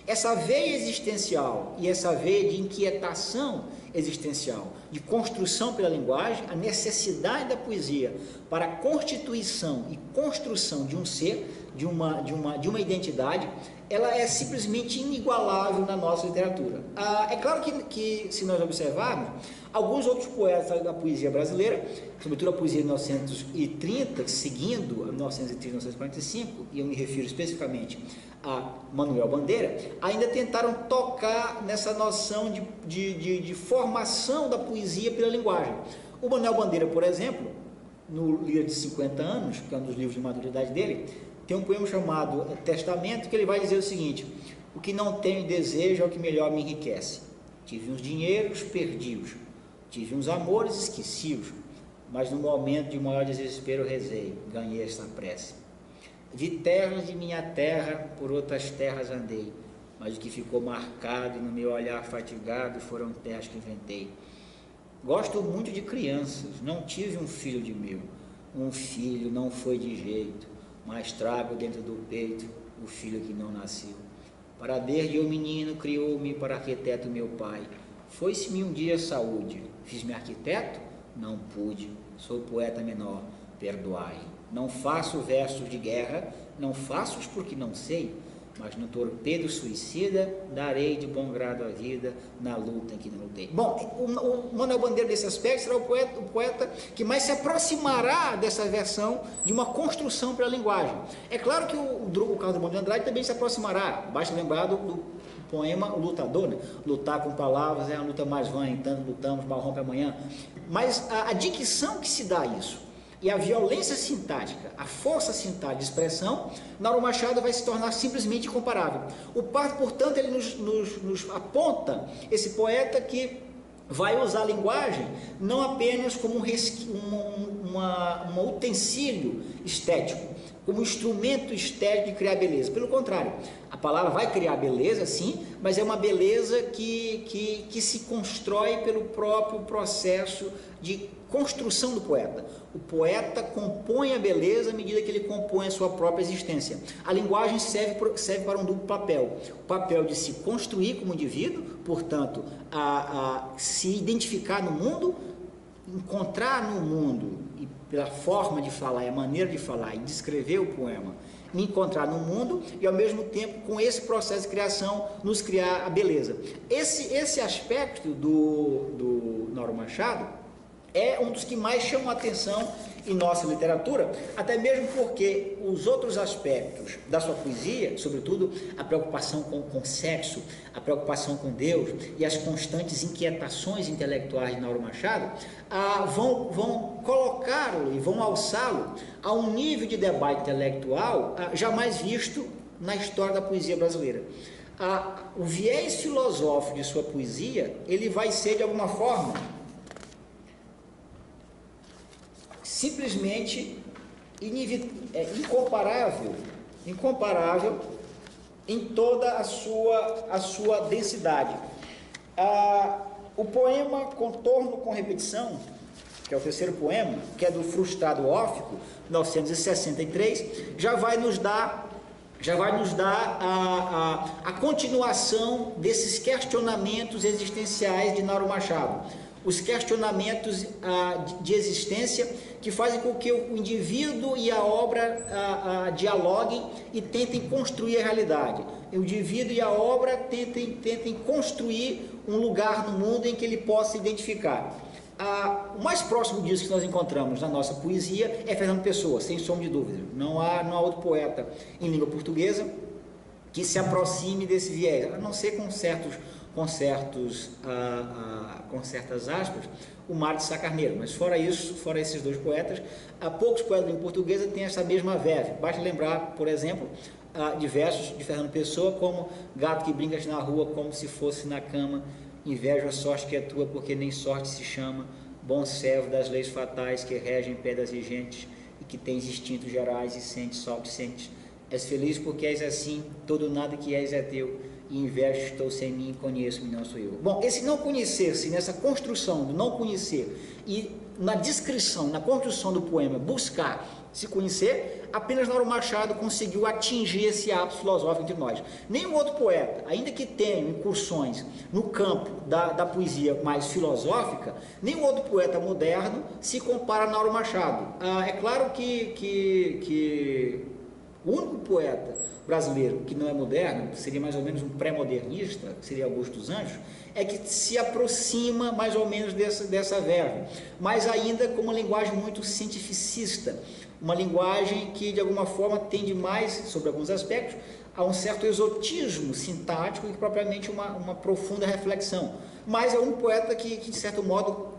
Essa veia existencial e essa veia de inquietação existencial, de construção pela linguagem, a necessidade da poesia para a constituição e construção de um ser, de uma identidade, ela é simplesmente inigualável na nossa literatura. É claro que se nós observarmos, alguns outros poetas da poesia brasileira, sobretudo a poesia de 1930, seguindo a 1930 e 1945, e eu me refiro especificamente a Manuel Bandeira, ainda tentaram tocar nessa noção de formação da poesia pela linguagem. O Manuel Bandeira, por exemplo, no livro de 50 anos, que é um dos livros de maturidade dele, tem um poema chamado Testamento, que ele vai dizer o seguinte: o que não tenho desejo é o que melhor me enriquece. Tive uns dinheiros, perdi-os. Tive uns amores, esqueci-os. Mas no momento de maior desespero rezei, ganhei esta prece. Vi terras de minha terra, por outras terras andei, mas o que ficou marcado no meu olhar fatigado foram terras que inventei. Gosto muito de crianças, não tive um filho de meu. Um filho não foi de jeito, mas trago dentro do peito o filho que não nasceu. Para desde o menino criou-me para arquiteto meu pai. Foi-se-me um dia saúde, fiz-me arquiteto? Não pude, sou poeta menor, perdoai. Não faço versos de guerra, não faço-os porque não sei, mas no torpedo suicida darei de bom grado a vida na luta em que não lutei. Bom, o Manuel Bandeira, nesse aspecto, será o poeta que mais se aproximará dessa versão de uma construção para a linguagem. É claro que o Carlos Drummond de Andrade também se aproximará, basta lembrar do poema O Lutador, né? Lutar com palavras é a luta mais vã, entanto lutamos, mal rompe amanhã. Mas a dicção que se dá a isso, e a violência sintática, a força sintática de expressão, Nauro Machado vai se tornar simplesmente incomparável. O Pardo, portanto, ele nos aponta esse poeta que vai usar a linguagem não apenas como um utensílio estético, como instrumento estético de criar beleza. Pelo contrário, a palavra vai criar beleza, sim, mas é uma beleza que se constrói pelo próprio processo de construção do poeta. O poeta compõe a beleza à medida que ele compõe a sua própria existência. A linguagem serve para um duplo papel. O papel de se construir como indivíduo, portanto, a se identificar no mundo, encontrar no mundo, e pela forma de falar, a maneira de falar e descrever o poema, me encontrar no mundo e ao mesmo tempo com esse processo de criação nos criar a beleza. Esse aspecto do Nauro Machado é um dos que mais chamam a atenção em nossa literatura, até mesmo porque os outros aspectos da sua poesia, sobretudo a preocupação com sexo, a preocupação com Deus e as constantes inquietações intelectuais de Nauro Machado, vão colocá-lo e vão alçá-lo a um nível de debate intelectual jamais visto na história da poesia brasileira. O viés filosófico de sua poesia, ele vai ser de alguma forma simplesmente incomparável em toda a sua densidade. O poema Contorno com Repetição, que é o terceiro poema, que é do Frustrado Órfico, 1963, já vai nos dar a continuação desses questionamentos existenciais de Nauro Machado. Os questionamentos de existência que fazem com que o indivíduo e a obra dialoguem e tentem construir a realidade. O indivíduo e a obra tentem construir um lugar no mundo em que ele possa se identificar. O mais próximo disso que nós encontramos na nossa poesia é Fernando Pessoa, sem sombra de dúvida. Não há outro poeta em língua portuguesa que se aproxime desse viés, a não ser com certas aspas, o Mário de Sá Carneiro, mas fora esses dois poetas, poucos poetas em portuguesa têm essa mesma verve. Basta lembrar, por exemplo, de versos de Fernando Pessoa, como gato que brincas na rua como se fosse na cama, invejo a sorte que é tua porque nem sorte se chama, bom servo das leis fatais que regem pedras e gentes e que tens instintos gerais e sentes só o que sentes. És feliz porque és assim, todo nada que és é teu, e invejo estou sem mim, conheço-me, não sou eu. Bom, esse não conhecer-se, nessa construção do não conhecer, e na descrição, na construção do poema, buscar se conhecer, apenas Nauro Machado conseguiu atingir esse ápice filosófico entre nós. Nenhum outro poeta, ainda que tenha incursões no campo da poesia mais filosófica, nenhum outro poeta moderno se compara a Nauro Machado. É claro que o único poeta brasileiro que não é moderno, seria mais ou menos um pré-modernista, que seria Augusto dos Anjos, é que se aproxima mais ou menos dessa verve, mas ainda com uma linguagem muito cientificista, uma linguagem que de alguma forma tende mais, sobre alguns aspectos, a um certo exotismo sintático e propriamente uma profunda reflexão, mas é um poeta que de certo modo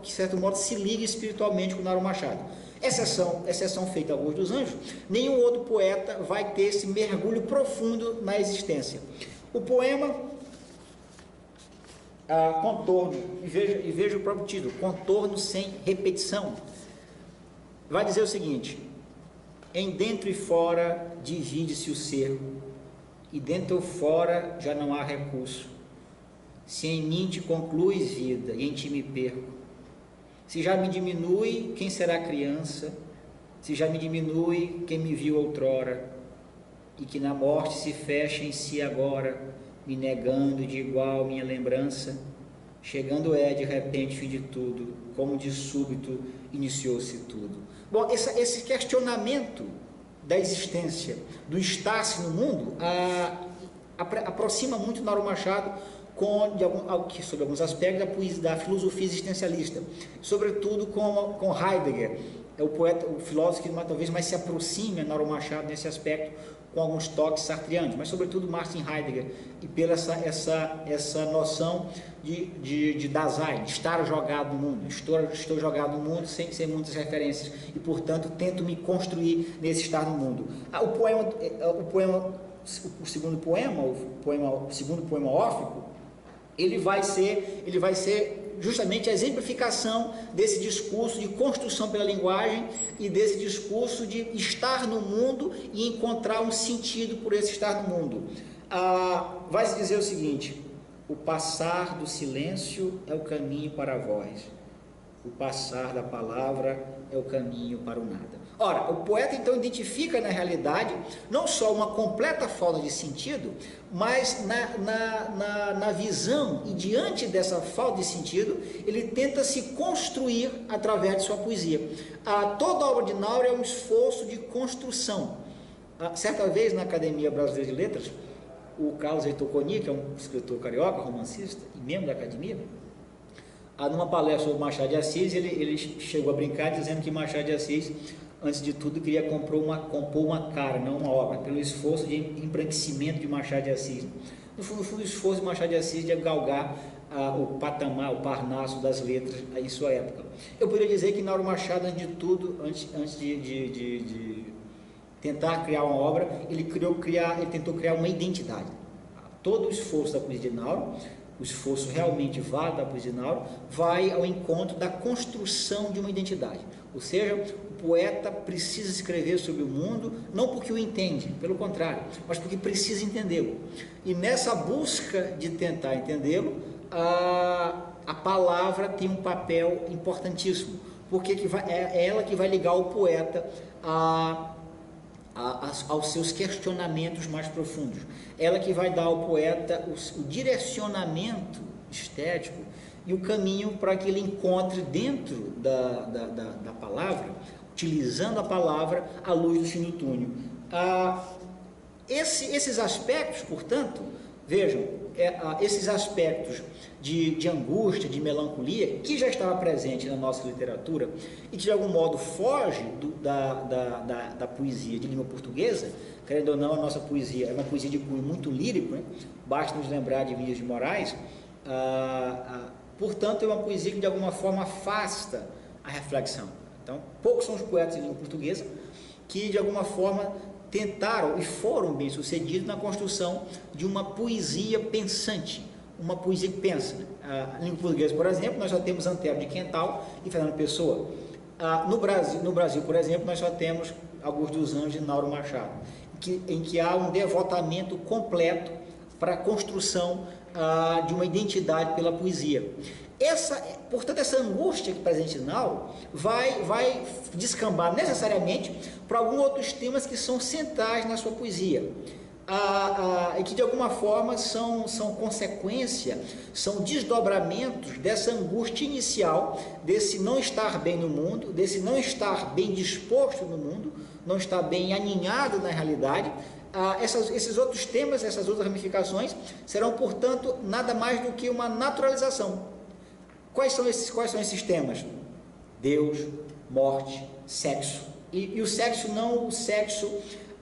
se liga espiritualmente com Nauro Machado. Exceção feita a Augusto dos Anjos, nenhum outro poeta vai ter esse mergulho profundo na existência. O poema Contorno, e veja o próprio título, Contorno sem repetição, vai dizer o seguinte: em dentro e fora divide-se o ser, e dentro ou fora já não há recurso. Se em mim te concluis vida, e em ti me perco. Se já me diminui, quem será criança? Se já me diminui, quem me viu outrora? E que na morte se fecha em si agora, me negando de igual minha lembrança, chegando de repente fim de tudo, como de súbito iniciou-se tudo. Bom, esse questionamento da existência, do estar-se no mundo, aproxima muito Nauro Machado sobre alguns aspectos da filosofia existencialista, sobretudo com Heidegger, é o poeta, o filósofo que talvez mais se aproxime a Nauro Machado nesse aspecto, com alguns toques sartreanos, mas sobretudo Martin Heidegger, e pela essa noção de Dasein, de estar jogado no mundo. Estou jogado no mundo sem muitas referências, e portanto tento me construir nesse estar no mundo. O segundo poema órfico, ele vai ser justamente a exemplificação desse discurso de construção pela linguagem e desse discurso de estar no mundo e encontrar um sentido por esse estar no mundo. Vai se dizer o seguinte: o passar do silêncio é o caminho para a voz, o passar da palavra é o caminho para o nada. Ora, o poeta então identifica na realidade não só uma completa falta de sentido, mas na visão e diante dessa falta de sentido, ele tenta se construir através de sua poesia. Toda obra de Nauro é um esforço de construção. Certa vez na Academia Brasileira de Letras, o Carlos Heitor Coni, que é um escritor carioca, romancista e membro da Academia, numa palestra sobre Machado de Assis, ele chegou a brincar dizendo que Machado de Assis, antes de tudo, queria compor uma cara, não uma obra, pelo esforço de embranquecimento de Machado de Assis. No fundo, o esforço de Machado de Assis de galgar o patamar, o parnaso das letras em sua época. Eu poderia dizer que Nauro Machado, antes de tudo, antes de tentar criar uma obra, ele tentou criar uma identidade. Todo o esforço da poesia de Nauro, o esforço realmente válido da poesia de Nauro, vai ao encontro da construção de uma identidade. Ou seja, o poeta precisa escrever sobre o mundo, não porque o entende, pelo contrário, mas porque precisa entendê-lo. E nessa busca de tentar entendê-lo, a palavra tem um papel importantíssimo, porque é ela que vai ligar o poeta aos seus questionamentos mais profundos. Ela que vai dar ao poeta o direcionamento estético e o caminho para que ele encontre dentro da palavra, utilizando a palavra, a luz do fim do túnel. Esses aspectos, portanto, vejam, esses aspectos de angústia, de melancolia, que já estava presente na nossa literatura e que de algum modo foge da poesia de língua portuguesa, querendo ou não, a nossa poesia é uma poesia de cunho muito lírico, né? Basta nos lembrar de Vinícius de Moraes. Portanto, é uma poesia que de alguma forma afasta a reflexão. Então, poucos são os poetas de língua portuguesa que de alguma forma tentaram e foram bem sucedidos na construção de uma poesia pensante, uma poesia que pensa. Na língua portuguesa, por exemplo, nós só temos Antero de Quental e Fernando Pessoa. No Brasil, por exemplo, nós só temos Augusto dos Anjos e Nauro Machado, em que há um devotamento completo para a construção de uma identidade pela poesia. Portanto, essa angústia que presente em Nauro vai descambar necessariamente para alguns outros temas que são centrais na sua poesia, e que de alguma forma são consequência, são desdobramentos dessa angústia inicial, desse não estar bem no mundo, desse não estar bem disposto no mundo, não estar bem aninhado na realidade. Esses outros temas, essas outras ramificações serão, portanto, nada mais do que uma naturalização. Quais são esses temas? Deus, morte, sexo. E o sexo não o sexo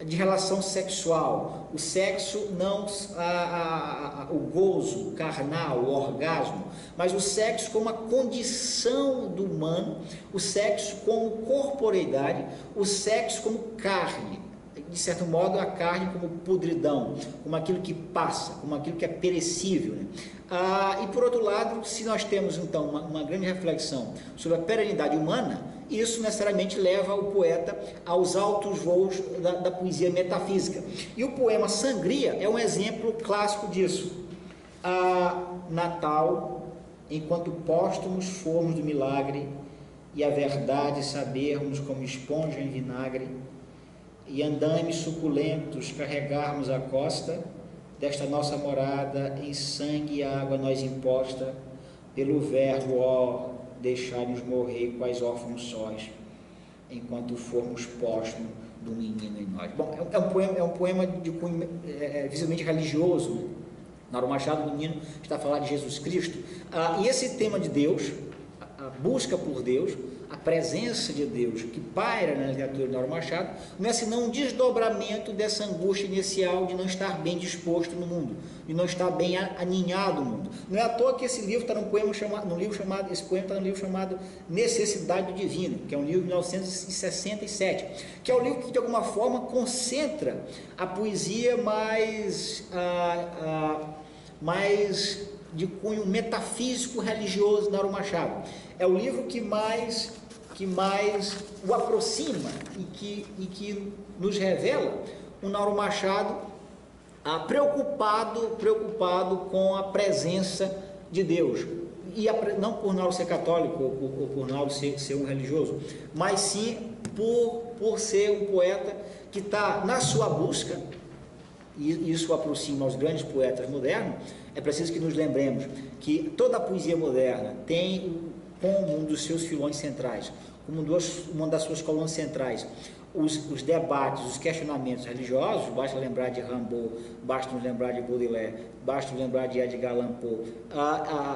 de relação sexual, o sexo não o gozo carnal, o orgasmo, mas o sexo como a condição do humano, o sexo como corporeidade, o sexo como carne. De certo modo, a carne como podridão, como aquilo que passa, como aquilo que é perecível, né? E por outro lado, se nós temos então uma grande reflexão sobre a perenidade humana, isso necessariamente leva o poeta aos altos voos da poesia metafísica. E o poema Sangria é um exemplo clássico disso. Natal, enquanto póstumos formos do milagre, e a verdade sabermos como esponja em vinagre, e andames suculentos carregarmos a costa desta nossa morada, em sangue e água nós imposta, pelo verbo, ó, deixai-nos morrer quais órfãos sós. enquanto formos póstumo do menino em nós. Bom, é um poema de cunho visivelmente religioso, né? Mauro Machado, o menino, está a falar de Jesus Cristo. E esse tema de Deus, a busca por Deus, a presença de Deus que paira na literatura de Mauro Machado, não é senão um desdobramento dessa angústia inicial de não estar bem disposto no mundo, de não estar bem aninhado no mundo. Não é à toa que esse livro está esse poema está num livro chamado Necessidade do Divino, que é um livro de 1967, que é um livro que de alguma forma concentra a poesia mais de cunho metafísico religioso de Mauro Machado. É o livro que mais o aproxima e que nos revela um Mauro Machado preocupado com a presença de Deus, e não por Mauro ser católico ou por Mauro ser um religioso, mas sim por ser um poeta que está na sua busca, e isso aproxima aos grandes poetas modernos. É preciso que nos lembremos que toda a poesia moderna tem como um dos seus filões centrais, como uma das suas colunas centrais, os debates, os questionamentos religiosos. Basta lembrar de Rimbaud, basta nos lembrar de Baudelaire, basta nos lembrar de Edgar Allan Poe.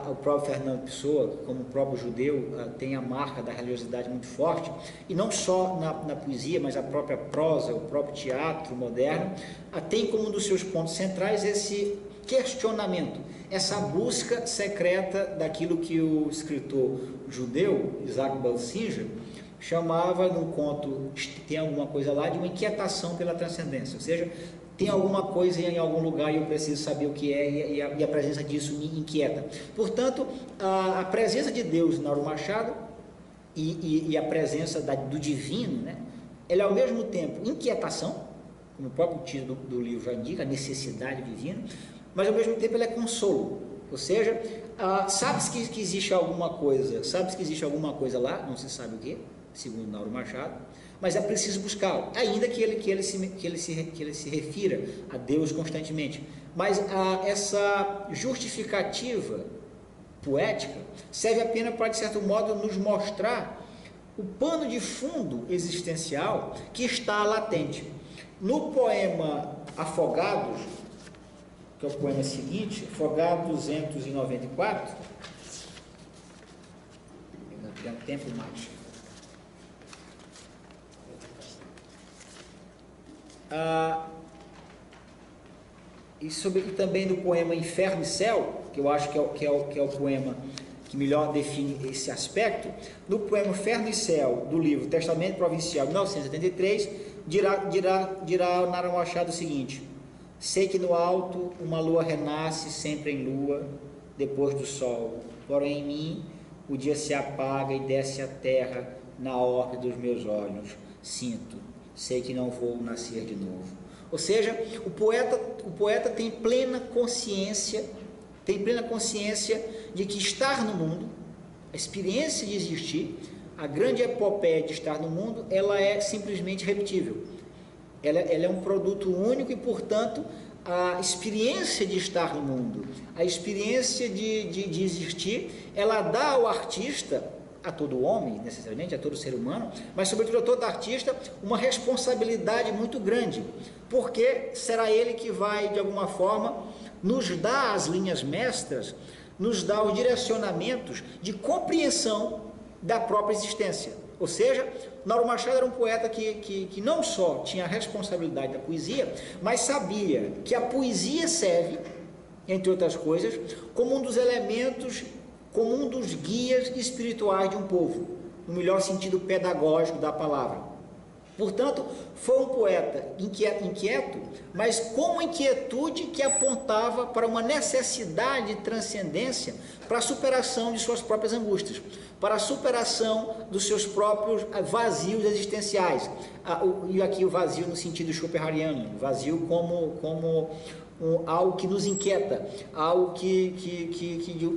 O próprio Fernando Pessoa, como o próprio judeu, tem a marca da religiosidade muito forte, e não só na poesia, mas a própria prosa, o próprio teatro moderno, tem como um dos seus pontos centrais esse questionamento, essa busca secreta daquilo que o escritor judeu Isaac Balsinger chamava, num conto, tem alguma coisa lá, de uma inquietação pela transcendência, ou seja, tem alguma coisa em algum lugar e eu preciso saber o que é, e a presença disso me inquieta. Portanto, a presença de Deus na Mauro Machado e a presença do divino, né, ela é ao mesmo tempo inquietação, como o próprio título do livro já indica, a necessidade divina, mas ao mesmo tempo ela é consolo, ou seja, sabe-se que existe alguma coisa, lá, não se sabe o que, segundo Mauro Machado, mas é preciso buscá-lo, ainda que ele se refira a Deus constantemente. Mas essa justificativa poética serve apenas para, de certo modo, nos mostrar o pano de fundo existencial que está latente. No poema Afogados, que é o poema seguinte, Afogados 294, ainda tem um tempo mais. E também do poema Inferno e Céu, que eu acho que é o poema que melhor define esse aspecto. No poema Inferno e Céu, do livro Testamento Provincial, de 1973, dirá Mauro Machado o seguinte: sei que no alto uma lua renasce sempre em lua, depois do sol, porém em mim o dia se apaga e desce a terra na órbita dos meus olhos. Sinto, sei que não vou nascer de novo. Ou seja, o poeta tem plena consciência de que estar no mundo, a experiência de existir, a grande epopeia de estar no mundo, ela é simplesmente repetível. Ela é um produto único e, portanto, a experiência de estar no mundo, a experiência de existir, ela dá ao artista, a todo homem, necessariamente, a todo ser humano, mas sobretudo a todo artista, uma responsabilidade muito grande, porque será ele que vai, de alguma forma, nos dar as linhas mestras, nos dar os direcionamentos de compreensão da própria existência. Ou seja, Mauro Machado era um poeta que não só tinha a responsabilidade da poesia, mas sabia que a poesia serve, entre outras coisas, como um dos elementos, como um dos guias espirituais de um povo, no melhor sentido pedagógico da palavra. Portanto, foi um poeta inquieto, mas com uma inquietude que apontava para uma necessidade de transcendência, para a superação de suas próprias angústias, para a superação dos seus próprios vazios existenciais. E aqui o vazio no sentido schopenhaueriano, vazio como algo que nos inquieta, algo que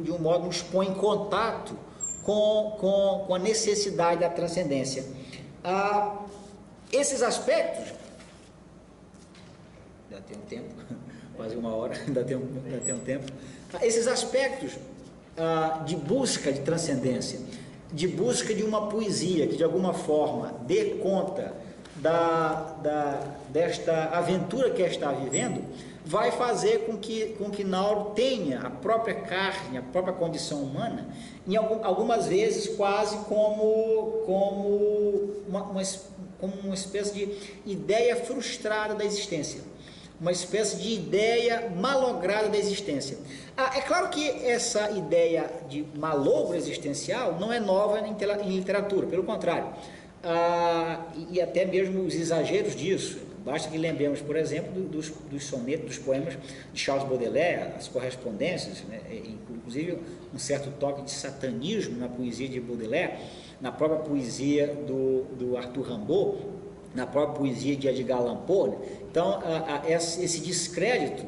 de um modo nos põe em contato com a necessidade da transcendência. Esses aspectos, ainda tem um tempo, quase uma hora, ainda tem um tempo, esses aspectos de busca de transcendência, de busca de uma poesia que de alguma forma dê conta desta aventura que está vivendo, vai fazer com que Nauro tenha a própria carne, a própria condição humana, algumas vezes quase como uma espécie de ideia frustrada da existência, uma espécie de ideia malograda da existência. É claro que essa ideia de malogro existencial não é nova em literatura, pelo contrário, e até mesmo os exageros disso. Basta que lembremos, por exemplo, dos sonetos, dos poemas de Charles Baudelaire, as correspondências, né? Inclusive um certo toque de satanismo na poesia de Baudelaire, na própria poesia do Arthur Rimbaud, na própria poesia de Edgar Allan Poe. Então, esse descrédito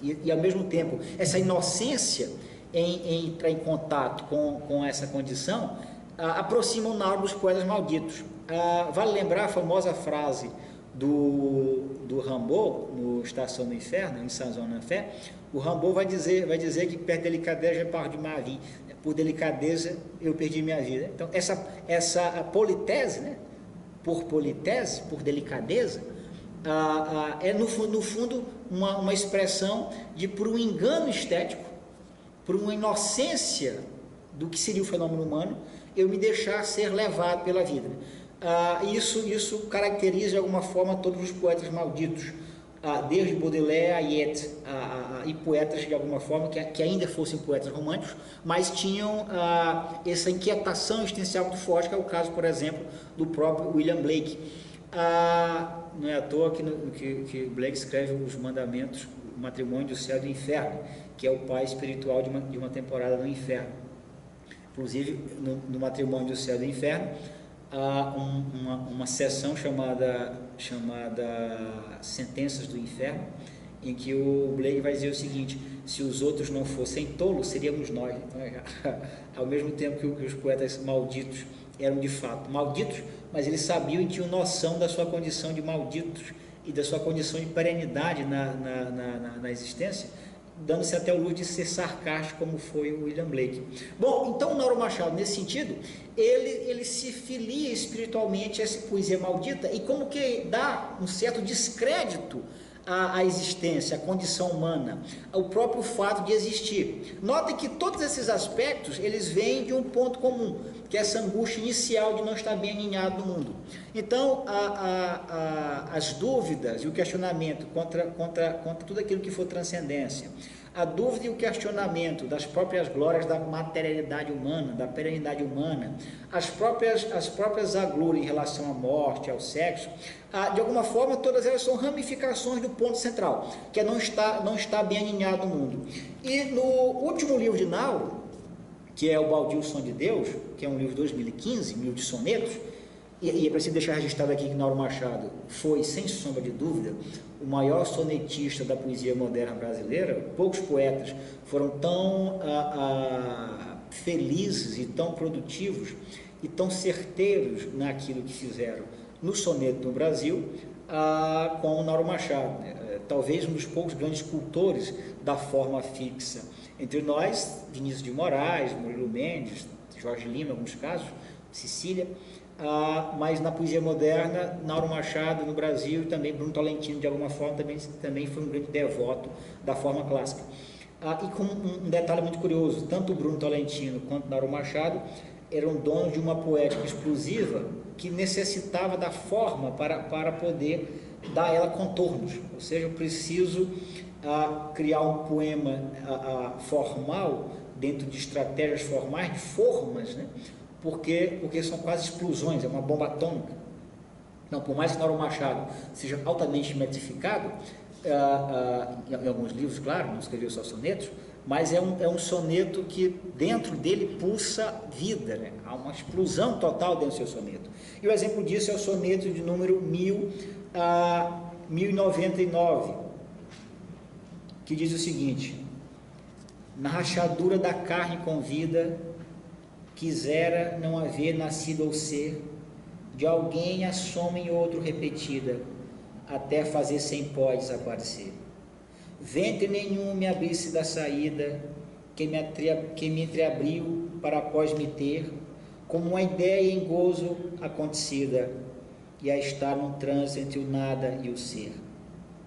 e, ao mesmo tempo, essa inocência em entrar em contato com essa condição, aproximam Nauro dos poetas malditos. Vale lembrar a famosa frase do Rimbaud no Estação do Inferno, em Saint-Jean d'Enfer. O Rimbaud vai dizer que per delicadeza je perdi ma vie, por delicadeza eu perdi minha vida. Então essa politese, né? Por politese, por delicadeza, é no fundo uma expressão por um engano estético, por uma inocência do que seria o fenômeno humano, eu me deixar ser levado pela vida. Isso caracteriza de alguma forma todos os poetas malditos, desde Baudelaire a Yeats, e poetas de alguma forma que ainda fossem poetas românticos, mas tinham essa inquietação existencial muito forte, que é o caso, por exemplo, do próprio William Blake. Não é à toa que Blake escreve os mandamentos, o matrimônio do céu e do inferno, que é o pai espiritual de uma temporada no inferno. Inclusive, no matrimônio do céu e do inferno, há uma seção chamada Sentenças do Inferno, em que o Blake vai dizer o seguinte: se os outros não fossem tolos, seríamos nós. Então, ao mesmo tempo que os poetas malditos eram de fato malditos, mas eles sabiam e tinham noção da sua condição de malditos e da sua condição de perenidade na existência, dando-se até o luxo de ser sarcástico, como foi o William Blake. Bom, então Nauro Machado, nesse sentido, ele se filia espiritualmente a essa poesia maldita e como que dá um certo descrédito à existência, à condição humana, ao próprio fato de existir. Notem que todos esses aspectos, eles vêm de um ponto comum, que é essa angústia inicial de não estar bem aninhado no mundo. Então, as dúvidas e o questionamento contra tudo aquilo que for transcendência, a dúvida e o questionamento das próprias glórias da materialidade humana, da perenidade humana, as próprias agruras em relação à morte, ao sexo, de alguma forma todas elas são ramificações do ponto central, que é não estar bem aninhado no mundo. E no último livro de Nauro, que é o Baldio Som de Deus, que é um livro de 2015, um livro de sonetos, e é preciso deixar registrado aqui que Nauro Machado foi, sem sombra de dúvida, o maior sonetista da poesia moderna brasileira. Poucos poetas foram tão felizes e tão produtivos e tão certeiros naquilo que fizeram no soneto no Brasil, como Nauro Machado, talvez um dos poucos grandes cultores da forma fixa. Entre nós, Vinícius de Moraes, Murilo Mendes, Jorge Lima, em alguns casos, Cecília, mas na poesia moderna, Nauro Machado no Brasil, e também Bruno Tolentino, de alguma forma, também foi um grande devoto da forma clássica. E com um detalhe muito curioso, tanto Bruno Tolentino quanto Nauro Machado eram donos de uma poética explosiva que necessitava da forma para poder dar a ela contornos, ou seja, eu preciso criar um poema formal, dentro de estratégias formais, de formas, né? Porque são quase explosões, é uma bomba atômica. Não, por mais que Nauro Machado seja altamente metrificado, em alguns livros, claro, não escreveu só sonetos, mas é um soneto que dentro dele pulsa vida, né? Há uma explosão total dentro do seu soneto. E o exemplo disso é o soneto de número 1099, que diz o seguinte: na rachadura da carne com vida, quisera não haver nascido ou ser, de alguém a soma em outro repetida, até fazer sem pó desaparecer. Ventre nenhum me abrisse da saída, que me entreabriu para após me ter, como uma ideia em gozo acontecida, e a estar num trânsito entre o nada e o ser.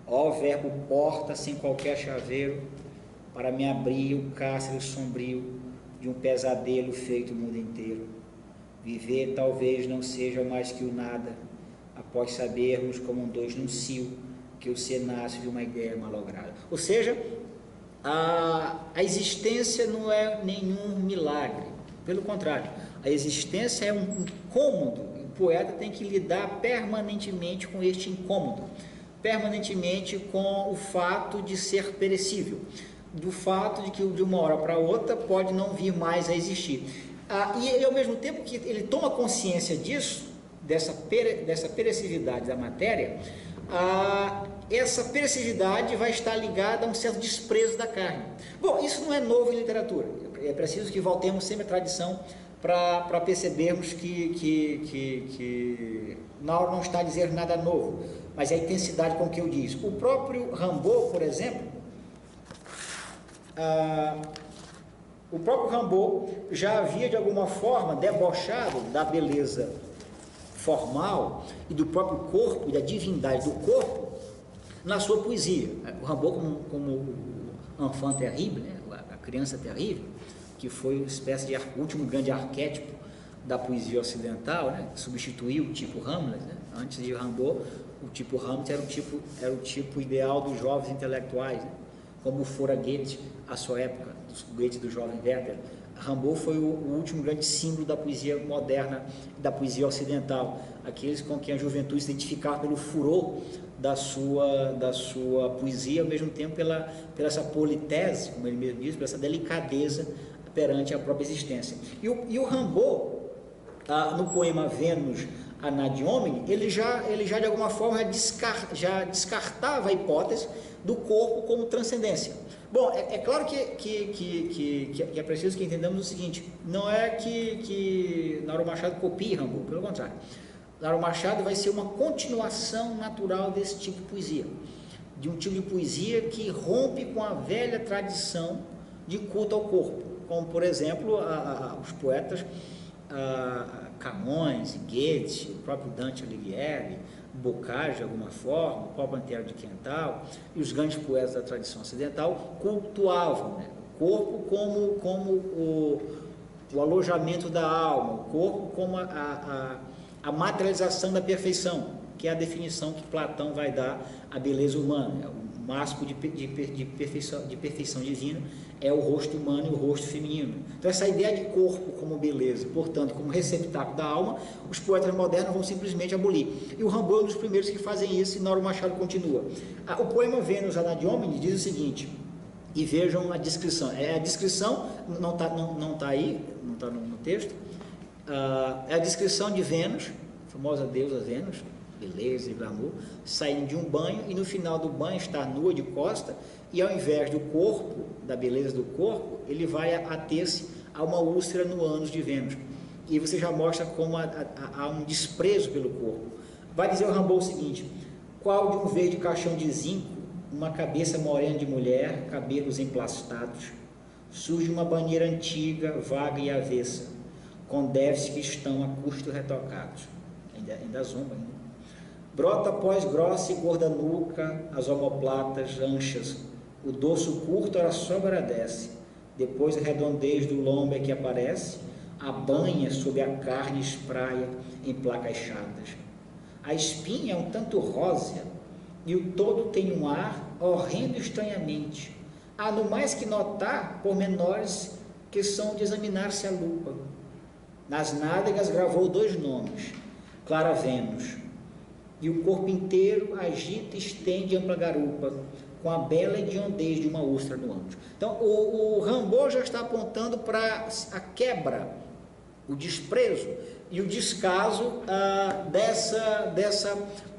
Ó verbo porta sem qualquer chaveiro, para me abrir o cárcere sombrio de um pesadelo feito o mundo inteiro. Viver talvez não seja mais que o nada, após sabermos como um dois num cio, que o ser nasce de uma ideia malograda. Ou seja, a existência não é nenhum milagre, pelo contrário, a existência é um incômodo. O poeta tem que lidar permanentemente com este incômodo, permanentemente com o fato de ser perecível, do fato de que de uma hora para outra pode não vir mais a existir. E ao mesmo tempo que ele toma consciência disso, dessa perecividade da matéria, essa perecividade vai estar ligada a um certo desprezo da carne. Bom, isso não é novo em literatura, é preciso que voltemos sempre à tradição para percebermos que Nauro não está a dizer nada novo, mas é a intensidade com que eu diz. O próprio Rimbaud, por exemplo, já havia de alguma forma debochado da beleza formal e do próprio corpo e da divindade do corpo na sua poesia. O Rimbaud, como enfant terrible, né, a criança terrível, que foi uma espécie de último grande arquétipo da poesia ocidental, né? Substituiu o tipo Hamlet, né? Antes de Rimbaud, o tipo Hamlet era o tipo ideal dos jovens intelectuais, né? Como fora Goethe à sua época, Goethe do jovem Werther. Rimbaud foi o último grande símbolo da poesia moderna, da poesia ocidental, aqueles com quem a juventude se identificava pelo furor da sua poesia, ao mesmo tempo pela essa politese, como ele mesmo diz, pela essa delicadeza perante a própria existência. E o Rimbaud, no poema Vênus Anadyomene, ele já de alguma forma já descartava a hipótese do corpo como transcendência. Bom, é claro que é preciso que entendamos o seguinte: não é que Nauro Machado copie Rimbaud, pelo contrário. Nauro Machado vai ser uma continuação natural desse tipo de poesia, de um tipo de poesia que rompe com a velha tradição de culto ao corpo, como por exemplo os poetas Camões, Goethe, o próprio Dante Alighieri, Boccaccio de alguma forma, o próprio Antero de Quental e os grandes poetas da tradição ocidental cultuavam, né, o corpo como o alojamento da alma, o corpo como a materialização da perfeição, que é a definição que Platão vai dar à beleza humana. O máximo de perfeição divina é o rosto humano e o rosto feminino. Então essa ideia de corpo como beleza, portanto como receptáculo da alma, os poetas modernos vão simplesmente abolir. E o Rimbaud é um dos primeiros que fazem isso, e Nauro Machado continua. O poema Vênus Anadyomene diz o seguinte, e vejam a descrição. A descrição não está aí, não está no texto. É a descrição de Vênus, a famosa deusa Vênus, beleza e glamour, saindo de um banho, e no final do banho está nua de costa, e ao invés do corpo, da beleza do corpo, ele vai ater-se a uma úlcera no ânus de Vênus. E você já mostra como há um desprezo pelo corpo. Vai dizer o Rimbaud o seguinte: qual de um verde caixão de zinco, uma cabeça morena de mulher, cabelos emplastados, surge uma banheira antiga, vaga e avessa, com déficits que estão a custo retocados. Ainda zomba, né? Brota após grossa e gorda nuca, as omoplatas anchas, o dorso curto ora só agradece, depois a redondez do lombo é que aparece, a banha sob a carne espraia em placas chatas. A espinha é um tanto rósea, e o todo tem um ar horrendo estranhamente. Há no mais que notar pormenores que são de examinar-se à lupa. Nas nádegas gravou 2 nomes, Clara Vênus, e o corpo inteiro agita e estende ampla garupa, com a bela hediondez de uma úlcera no ânus. Então, o Rimbaud já está apontando para a quebra, o desprezo e o descaso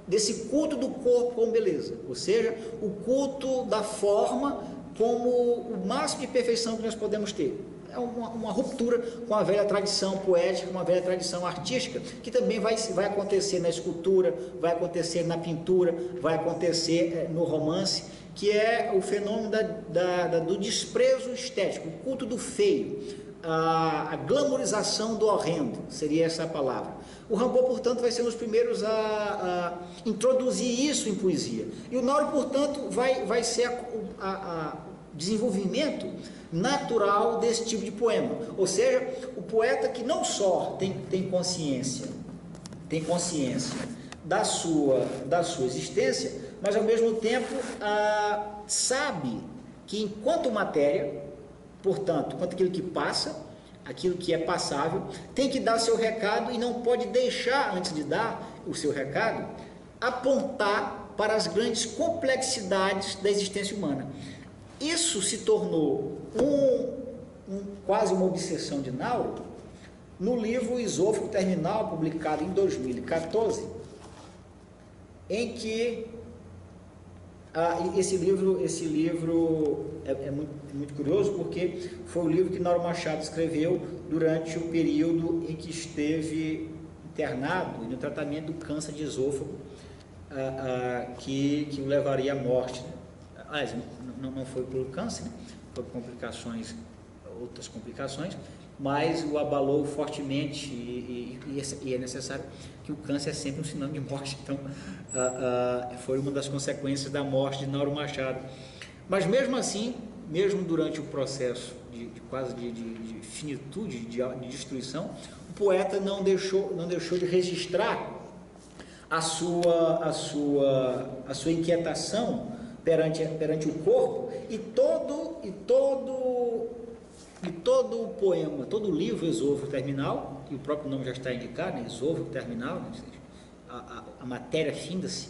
desse culto do corpo como beleza, ou seja, o culto da forma como o máximo de perfeição que nós podemos ter. É uma ruptura com a velha tradição poética, com a velha tradição artística, que também vai acontecer na escultura, vai acontecer na pintura, vai acontecer no romance, que é o fenômeno do desprezo estético, o culto do feio, a glamorização do horrendo, seria essa a palavra. O Rimbaud, portanto, vai ser um dos primeiros a introduzir isso em poesia. E o Nauro, portanto, vai ser o desenvolvimento natural desse tipo de poema. Ou seja, o poeta que não só tem consciência da sua existência, mas ao mesmo tempo sabe que enquanto matéria, portanto, enquanto aquilo que passa, aquilo que é passável, tem que dar seu recado e não pode deixar, antes de dar o seu recado, apontar para as grandes complexidades da existência humana. Isso se tornou quase uma obsessão de Nauro no livro Esôfago Terminal, publicado em 2014, em que esse livro é muito curioso, porque foi o livro que Nauro Machado escreveu durante o período em que esteve internado no tratamento do câncer de esôfago, que o levaria à morte, né? Aliás, não foi por câncer, né? Foi por outras complicações, mas o abalou fortemente e é necessário que o câncer é sempre um sinônimo de morte. Então, foi uma das consequências da morte de Nauro Machado. Mas mesmo assim, mesmo durante o processo quase de finitude, de destruição, o poeta não deixou de registrar a sua inquietação perante o corpo, e todo o poema, todo o livro Esôfago Terminal, e o próprio nome já está indicado, né? Esôfago Terminal, né? A matéria finda-se,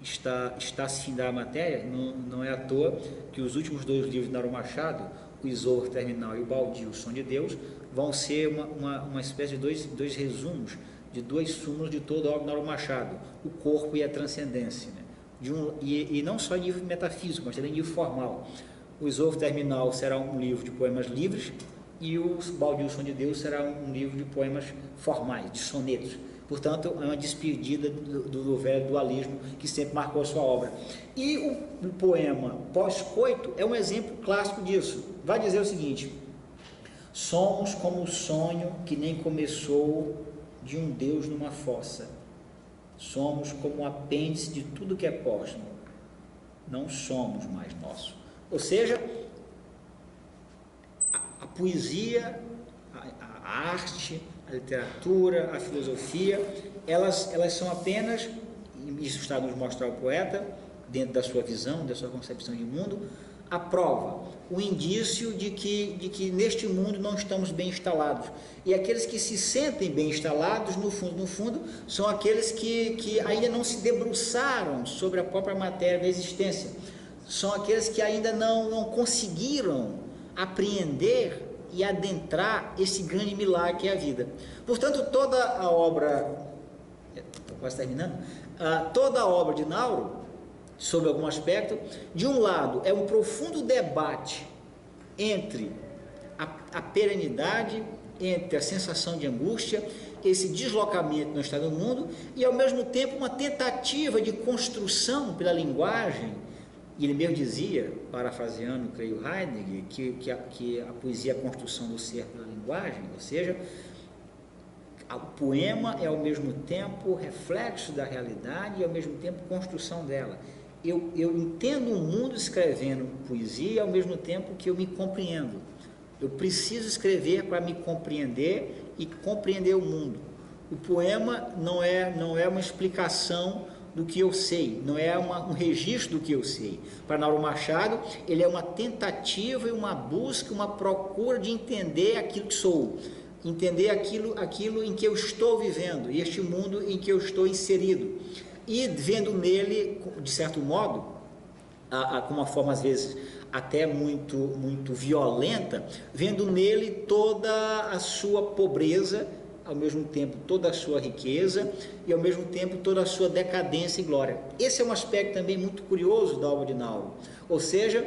está a se findar a matéria. Não é à toa que os últimos dois livros de Nauro Machado, o Esôfago Terminal e o Baldio, o Som de Deus, vão ser uma espécie de dois resumos, de dois súmulos de toda a obra de Nauro Machado, o corpo e a transcendência, né? E não só em nível metafísico, mas também em nível formal. O Esôfago Terminal será um livro de poemas livres, e o Baldio, o Som de Deus, será um livro de poemas formais, de sonetos. Portanto, é uma despedida do velho dualismo que sempre marcou a sua obra. E o poema Pós-Coito é um exemplo clássico disso. Vai dizer o seguinte: somos como o sonho que nem começou de um Deus numa fossa. Somos como o apêndice de tudo que é póstumo. Não somos mais nosso. Ou seja, a poesia, a arte, a literatura, a filosofia, elas são apenas, isso está a nos mostrar o poeta, dentro da sua visão, da sua concepção de mundo, a prova, o indício de que neste mundo não estamos bem instalados. E aqueles que se sentem bem instalados, no fundo, são aqueles que ainda não se debruçaram sobre a própria matéria da existência. São aqueles que ainda não conseguiram apreender e adentrar esse grande milagre que é a vida. Portanto, toda a obra, estou quase terminando, toda a obra de Nauro, sob algum aspecto, de um lado é um profundo debate entre a perenidade, entre a sensação de angústia, esse deslocamento no estado do mundo, e ao mesmo tempo uma tentativa de construção pela linguagem. E ele mesmo dizia, parafraseando, creio, Heidegger, que a poesia é a construção do ser pela linguagem, ou seja, o poema é ao mesmo tempo reflexo da realidade e ao mesmo tempo construção dela. Eu entendo o mundo escrevendo poesia ao mesmo tempo que eu me compreendo. Eu preciso escrever para me compreender e compreender o mundo. O poema não é uma explicação do que eu sei, não é um registro do que eu sei. Para Nauro Machado, ele é uma tentativa e uma busca, uma procura de entender aquilo que sou, entender aquilo em que eu estou vivendo, e este mundo em que eu estou inserido, e vendo nele, de certo modo, com uma forma às vezes até muito violenta, vendo nele toda a sua pobreza, ao mesmo tempo toda a sua riqueza e ao mesmo tempo toda a sua decadência e glória. Esse é um aspecto também muito curioso da obra de Nauro. Ou seja,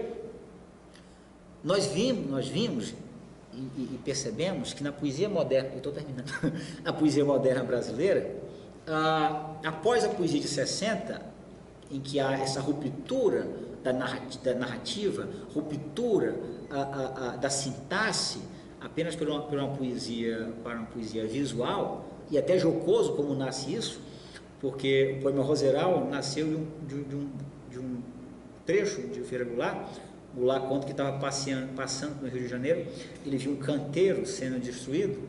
nós vimos e percebemos que na poesia moderna, eu estou terminando, a poesia moderna brasileira, após a poesia de 60, em que há essa ruptura da narrativa, ruptura da sintaxe, apenas por uma poesia, para uma poesia visual, e até jocoso como nasce isso, porque o poema Roseral nasceu de um trecho de Feira Goulart. Goulart conta que estava passando no Rio de Janeiro, ele viu um canteiro sendo destruído,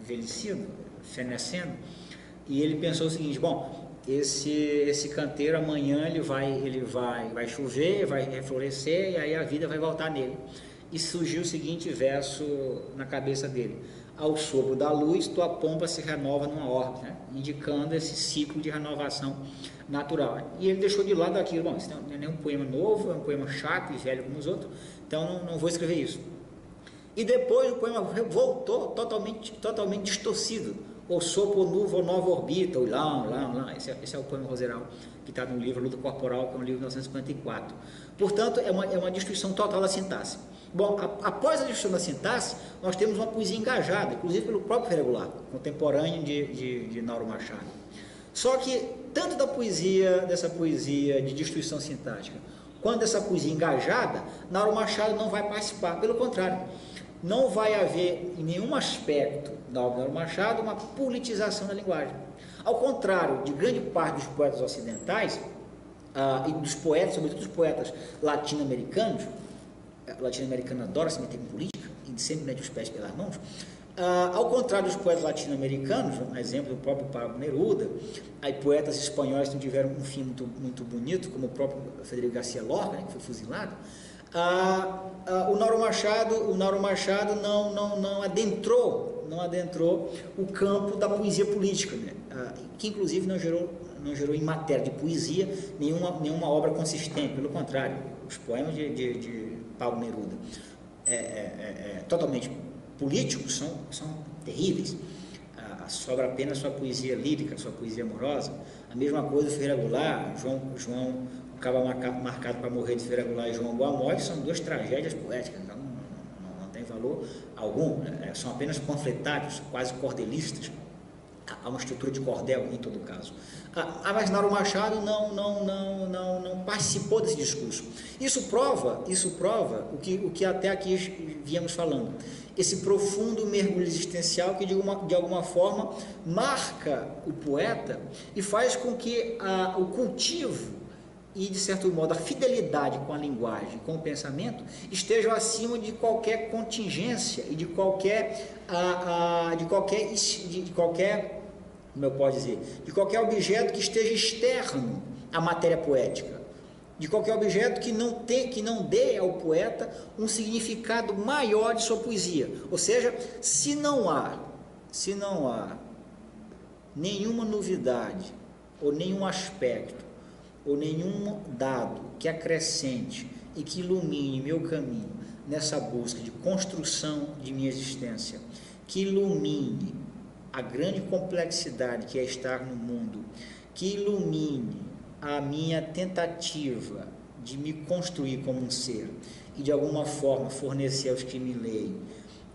envelhecido, fenecendo, e ele pensou o seguinte: bom, esse canteiro amanhã ele vai chover, vai reflorescer, e aí a vida vai voltar nele. E surgiu o seguinte verso na cabeça dele: ao sopro da luz, tua pompa se renova numa órbita, né? Indicando esse ciclo de renovação natural. E ele deixou de lado aquilo. Bom, isso não é nenhum poema novo, é um poema chato e velho como os outros, então não vou escrever isso. E depois o poema voltou totalmente distorcido: o sopro novo, nova orbita, o lá. Esse é o poema Roseral, que está no livro Luta Corporal, que é um livro de 1954. Portanto, é uma destruição total da sintaxe. Bom, após a destruição da sintaxe, nós temos uma poesia engajada, inclusive pelo próprio Feira Goulart, contemporâneo de Nauro Machado. Só que, tanto dessa poesia de destruição sintática, quanto dessa poesia engajada, Nauro Machado não vai participar. Pelo contrário, não vai haver em nenhum aspecto da obra de Nauro Machado uma politização da linguagem. Ao contrário de grande parte dos poetas ocidentais, e dos poetas, sobretudo dos poetas latino-americanos, latino-americano adora se meter em política e sempre mete os pés pelas mãos. Ao contrário dos poetas latino-americanos, um exemplo do próprio Pablo Neruda, aí poetas espanhóis que tiveram um fim muito bonito, como o próprio Federico Garcia Lorca, né, que foi fuzilado. O Nauro Machado não adentrou o campo da poesia política, né, que inclusive não gerou em matéria de poesia nenhuma obra consistente. Pelo contrário, os poemas de Pablo Neruda totalmente políticos são terríveis. Sobra apenas sua poesia lírica, sua poesia amorosa. A mesma coisa Feira Goulart, João acaba marcado para morrer de Feira Goulart e João Boa Morte, são duas tragédias poéticas, então não tem valor algum, são apenas panfletários, quase cordelistas. Há uma estrutura de cordel em todo caso. Mas Nauro Machado não participou desse discurso. Isso prova o que até aqui viemos falando. Esse profundo mergulho existencial que de alguma forma marca o poeta e faz com que o cultivo e, de certo modo, a fidelidade com a linguagem, com o pensamento, estejam acima de qualquer contingência e de qualquer como eu posso dizer, de qualquer objeto que esteja externo à matéria poética, de qualquer objeto que não dê ao poeta um significado maior de sua poesia. Ou seja, se não há nenhuma novidade, ou nenhum aspecto, ou nenhum dado que acrescente e que ilumine meu caminho nessa busca de construção de minha existência, que ilumine a grande complexidade que é estar no mundo, que ilumine a minha tentativa de me construir como um ser e de alguma forma fornecer aos que me leem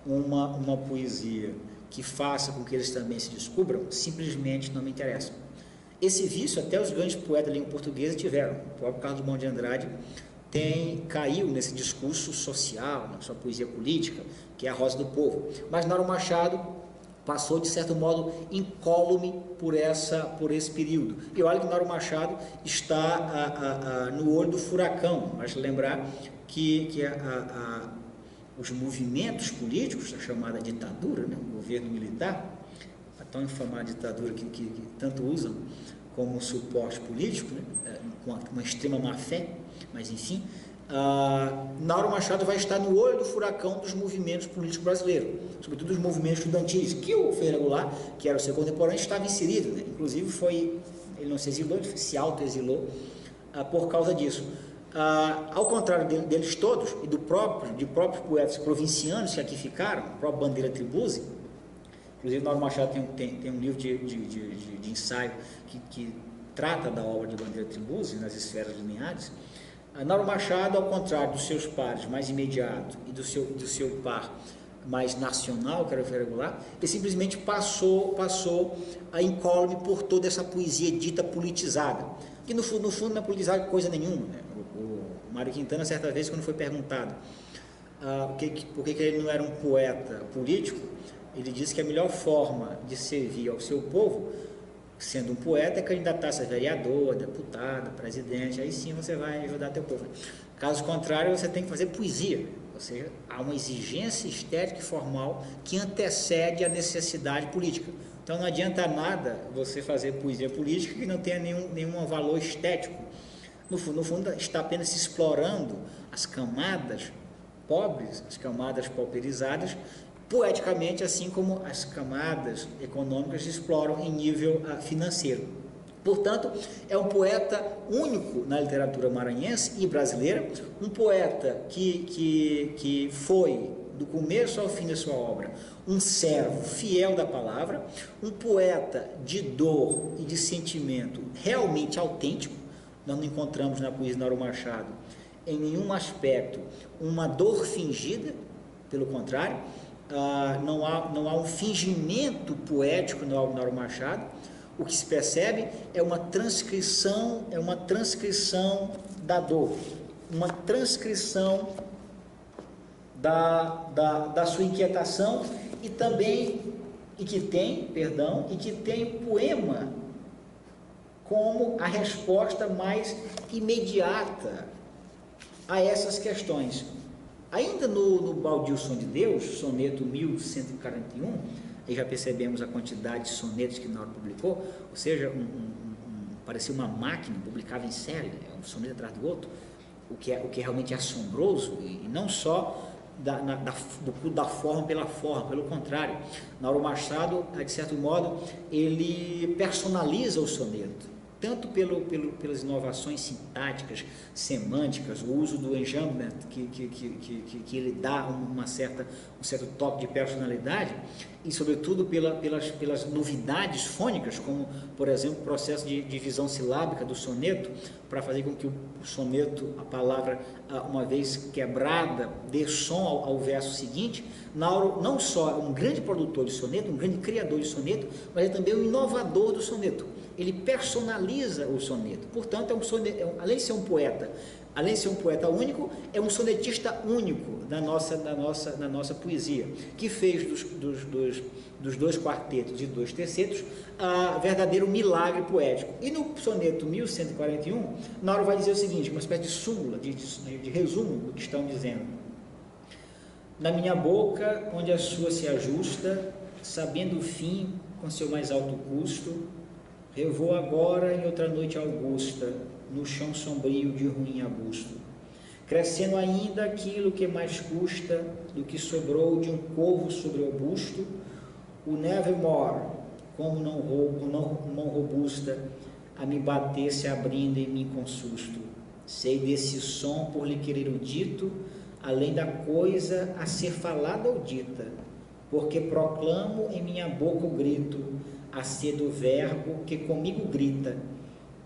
uma poesia que faça com que eles também se descubram, simplesmente não me interessa. Esse vício até os grandes poetas da língua portuguesa tiveram. O próprio Carlos Drummond de Andrade caiu nesse discurso social, na sua poesia política, que é a Rosa do Povo. Mas Nauro Machado passou, de certo modo, incólume por esse período. E olha que Nauro Machado está no olho do furacão. Mas lembrar que os movimentos políticos, a chamada ditadura, né, o governo militar, a tão infamada ditadura que tanto usam como suporte político, né, com uma extrema má-fé, mas enfim, Nauro Machado vai estar no olho do furacão dos movimentos políticos brasileiros, sobretudo os movimentos estudantis, que o Feira Goulart, que era o seu contemporâneo, estava inserido, né? Inclusive ele não se exilou, ele se autoexilou por causa disso. Ao contrário deles todos, e de próprios poetas provincianos que aqui ficaram, o próprio Bandeira Tribuzzi, inclusive Nauro Machado tem um livro de ensaio que trata da obra de Bandeira Tribuzzi, nas esferas lineares. Nauro Machado, ao contrário dos seus pares mais imediatos e do seu par mais nacional, que era o Feira Goulart, ele simplesmente passou a incólume por toda essa poesia dita politizada, que no fundo não é politizada coisa nenhuma, né? O Mário Quintana, certa vez, quando foi perguntado Por que ele não era um poeta político? Ele disse que a melhor forma de servir ao seu povo, sendo um poeta, é candidatar-se a vereador, deputado, presidente, aí sim você vai ajudar teu povo. Caso contrário, você tem que fazer poesia, ou seja, há uma exigência estética e formal que antecede a necessidade política. Então não adianta nada você fazer poesia política que não tenha nenhum valor estético. No fundo, está apenas explorando as camadas pobres, as camadas pauperizadas, poeticamente, assim como as camadas econômicas exploram em nível financeiro. Portanto, é um poeta único na literatura maranhense e brasileira, um poeta que foi, do começo ao fim da sua obra, um servo fiel da palavra, um poeta de dor e de sentimento realmente autêntico. Nós não encontramos na poesia de Nauro Machado, em nenhum aspecto, uma dor fingida, pelo contrário, não há um fingimento poético no Nauro Machado. O que se percebe é uma transcrição da dor, uma transcrição da sua inquietação e que tem o poema como a resposta mais imediata a essas questões. Ainda no Baldio Som de Deus, soneto 1141, aí já percebemos a quantidade de sonetos que Nauro publicou, ou seja, parecia uma máquina, publicava em série, um soneto atrás do outro, o que é realmente assombroso, e não só da forma pela forma, pelo contrário. Nauro Machado, de certo modo, ele personaliza o soneto, tanto pelas inovações sintáticas, semânticas, o uso do enjambment, que ele dá um certo toque de personalidade, e sobretudo pelas novidades fônicas, como, por exemplo, o processo de divisão silábica do soneto, para fazer com que o soneto, a palavra, uma vez quebrada, dê som ao verso seguinte. Nauro não só é um grande produtor de soneto, um grande criador de soneto, mas é também um inovador do soneto. Ele personaliza o soneto. Portanto, além de ser um poeta único, é um sonetista único na nossa poesia, que fez dos dois quartetos e dois tercetos verdadeiro milagre poético. E no soneto 1141, Nauro vai dizer o seguinte, uma espécie de súmula, de resumo do que estão dizendo: na minha boca, onde a sua se ajusta, sabendo o fim com seu mais alto custo, revou agora em outra noite augusta, no chão sombrio de ruim abusto, crescendo ainda aquilo que mais custa do que sobrou de um corvo sobre o busto, o nevermore, como mão robusta, a me bater se abrindo em mim com susto. Sei desse som por lhe querer o dito, além da coisa a ser falada ou dita, porque proclamo em minha boca o grito, a ser do verbo que comigo grita,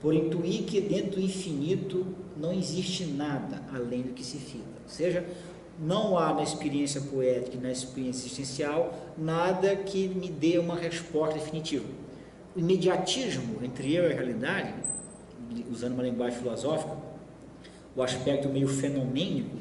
por intuir que dentro do infinito não existe nada além do que se fita. Ou seja, não há na experiência poética e na experiência existencial nada que me dê uma resposta definitiva. O imediatismo entre eu e a realidade, usando uma linguagem filosófica, o aspecto meio fenomênico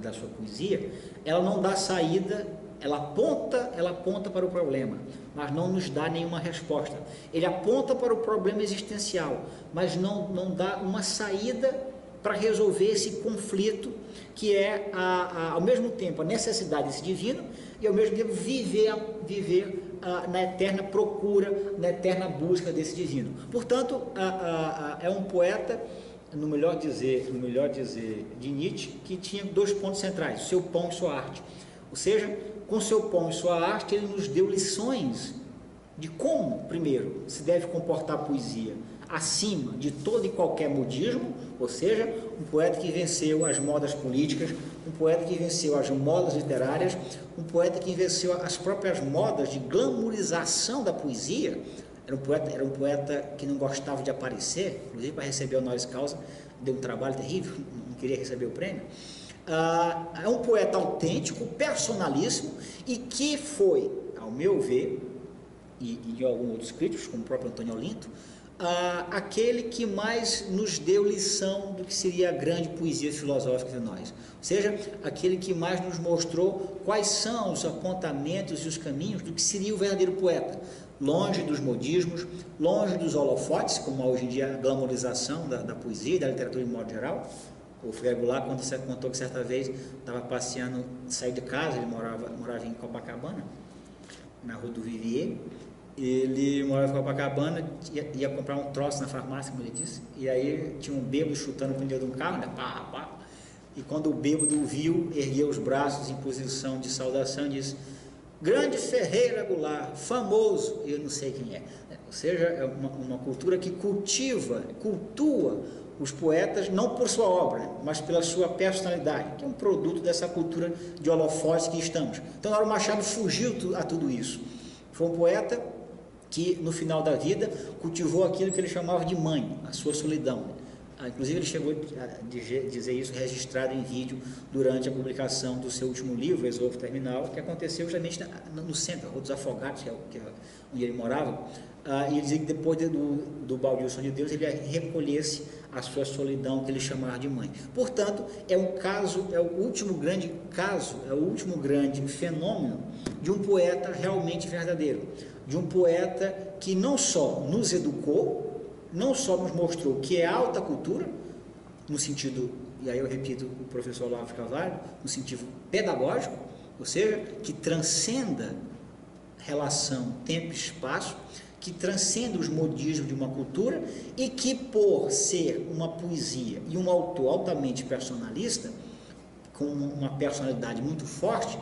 da sua poesia, ela não dá saída. Ela aponta para o problema, mas não nos dá nenhuma resposta. Ele aponta para o problema existencial, mas não dá uma saída para resolver esse conflito que é, ao mesmo tempo, a necessidade desse divino e, ao mesmo tempo, viver na eterna procura, na eterna busca desse divino. Portanto, é um poeta, no melhor dizer de Nietzsche, que tinha dois pontos centrais: o seu pão e sua arte. Ou seja, com seu pão e sua arte, ele nos deu lições de como, primeiro, se deve comportar a poesia acima de todo e qualquer modismo, ou seja, um poeta que venceu as modas políticas, um poeta que venceu as modas literárias, um poeta que venceu as próprias modas de glamourização da poesia. Era um poeta que não gostava de aparecer, inclusive para receber o honoris causa, deu um trabalho terrível, não queria receber o prêmio. É um poeta autêntico, personalíssimo, e que foi, ao meu ver, e de alguns outros críticos, como o próprio Antônio Olinto, aquele que mais nos deu lição do que seria a grande poesia filosófica de nós, ou seja, aquele que mais nos mostrou quais são os apontamentos e os caminhos do que seria o verdadeiro poeta, longe dos modismos, longe dos holofotes, como hoje em dia a glamorização da poesia e da literatura de modo geral. O Figueiredo Goulart contou que certa vez estava passeando, saiu de casa, ele morava em Copacabana, na rua do Vivier. Ele morava em Copacabana, ia comprar um troço na farmácia, como ele disse, e aí tinha um bêbado chutando o pneu de um carro, né? Pá, pá. E quando o bêbado o viu, ergueu os braços em posição de saudação e disse: Grande Ferreira Goulart, famoso, eu não sei quem é. Ou seja, é uma cultura que cultua os poetas, não por sua obra, mas pela sua personalidade, que é um produto dessa cultura de holofotes que estamos. Então, Mauro Machado fugiu a tudo isso. Foi um poeta que, no final da vida, cultivou aquilo que ele chamava de mãe, a sua solidão. Inclusive, ele chegou a dizer isso registrado em vídeo durante a publicação do seu último livro, Exorco Terminal, que aconteceu justamente no centro, a Rua dos Afogados, que é onde ele morava. E ele dizia que depois do Baldio Som de Deus, ele recolhesse a sua solidão, que ele chamava de mãe. Portanto, é o último grande caso, é o último grande fenômeno de um poeta realmente verdadeiro, de um poeta que não só nos educou, não só nos mostrou que é alta cultura, no sentido, e aí eu repito o professor Olavo de Carvalho, no sentido pedagógico, ou seja, que transcenda relação tempo e espaço, que transcenda os modismos de uma cultura e que, por ser uma poesia e um autor altamente personalista, com uma personalidade muito forte,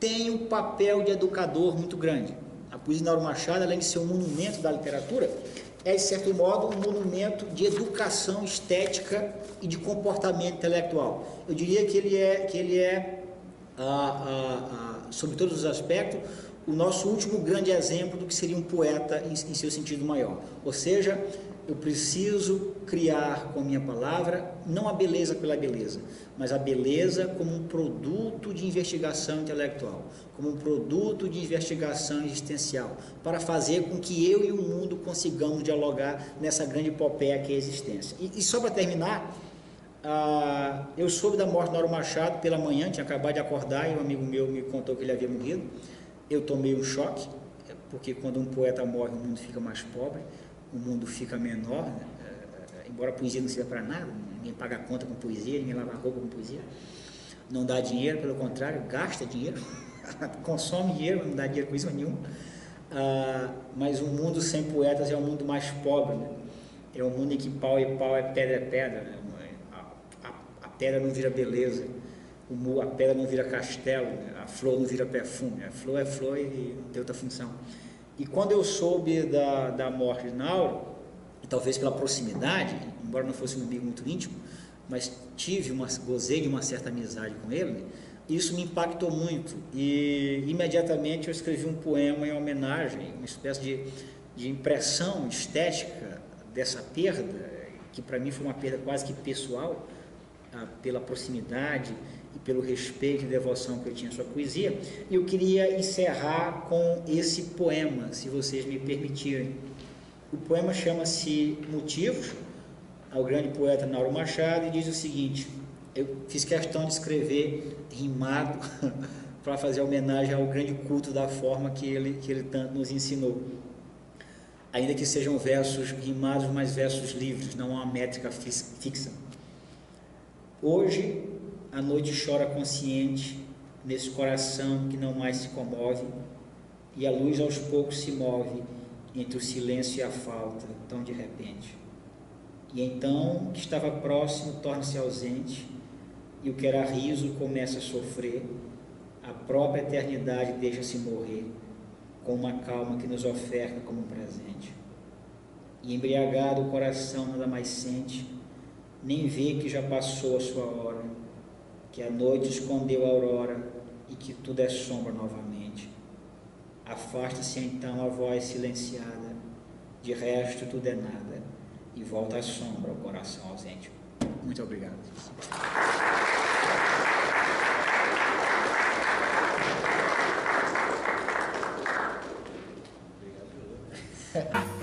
tem um papel de educador muito grande. A poesia de Mauro Machado, além de ser um monumento da literatura, é, de certo modo, um monumento de educação estética e de comportamento intelectual. Eu diria que ele é sobre todos os aspectos, o nosso último grande exemplo do que seria um poeta em seu sentido maior. Ou seja, eu preciso criar com a minha palavra, não a beleza pela beleza, mas a beleza como um produto de investigação intelectual, como um produto de investigação existencial, para fazer com que eu e o mundo consigamos dialogar nessa grande epopeia que é a existência. E só para terminar, eu soube da morte de Mauro Machado pela manhã, tinha acabado de acordar e um amigo meu me contou que ele havia morrido. Eu tomei um choque, porque quando um poeta morre, o mundo fica mais pobre, o mundo fica menor, né? Embora a poesia não sirva para nada, ninguém paga conta com poesia, ninguém lava roupa com poesia, não dá dinheiro, pelo contrário, gasta dinheiro, consome dinheiro, não dá dinheiro com isso nenhum. Mas um mundo sem poetas é um mundo mais pobre, né? É um mundo em que pau é pau, pedra, né? A pedra não vira beleza, a pedra não vira castelo, né? A flor não vira perfume, a flor é flor e não tem outra função. E quando eu soube da morte de Mauro, e talvez pela proximidade, embora não fosse um amigo muito íntimo, mas gozei de uma certa amizade com ele, né? Isso me impactou muito e imediatamente eu escrevi um poema em homenagem, uma espécie de impressão estética dessa perda, que para mim foi uma perda quase que pessoal, pela proximidade e pelo respeito e devoção que eu tinha à sua poesia. E eu queria encerrar com esse poema, se vocês me permitirem. O poema chama-se Motivos, ao grande poeta Mauro Machado, e diz o seguinte: eu fiz questão de escrever rimado para fazer homenagem ao grande culto da forma que ele tanto nos ensinou. Ainda que sejam versos rimados, mas versos livres, não há uma métrica fixa. Hoje a noite chora consciente nesse coração que não mais se comove, e a luz aos poucos se move entre o silêncio e a falta, tão de repente. E então o que estava próximo torna-se ausente, e o que era riso começa a sofrer, a própria eternidade deixa-se morrer, com uma calma que nos oferta como um presente. E embriagado o coração nada mais sente, nem vê que já passou a sua hora, que a noite escondeu a aurora e que tudo é sombra novamente. Afasta-se então a voz silenciada, de resto tudo é nada, e volta a sombra ao coração ausente. Muito obrigado. Obrigado.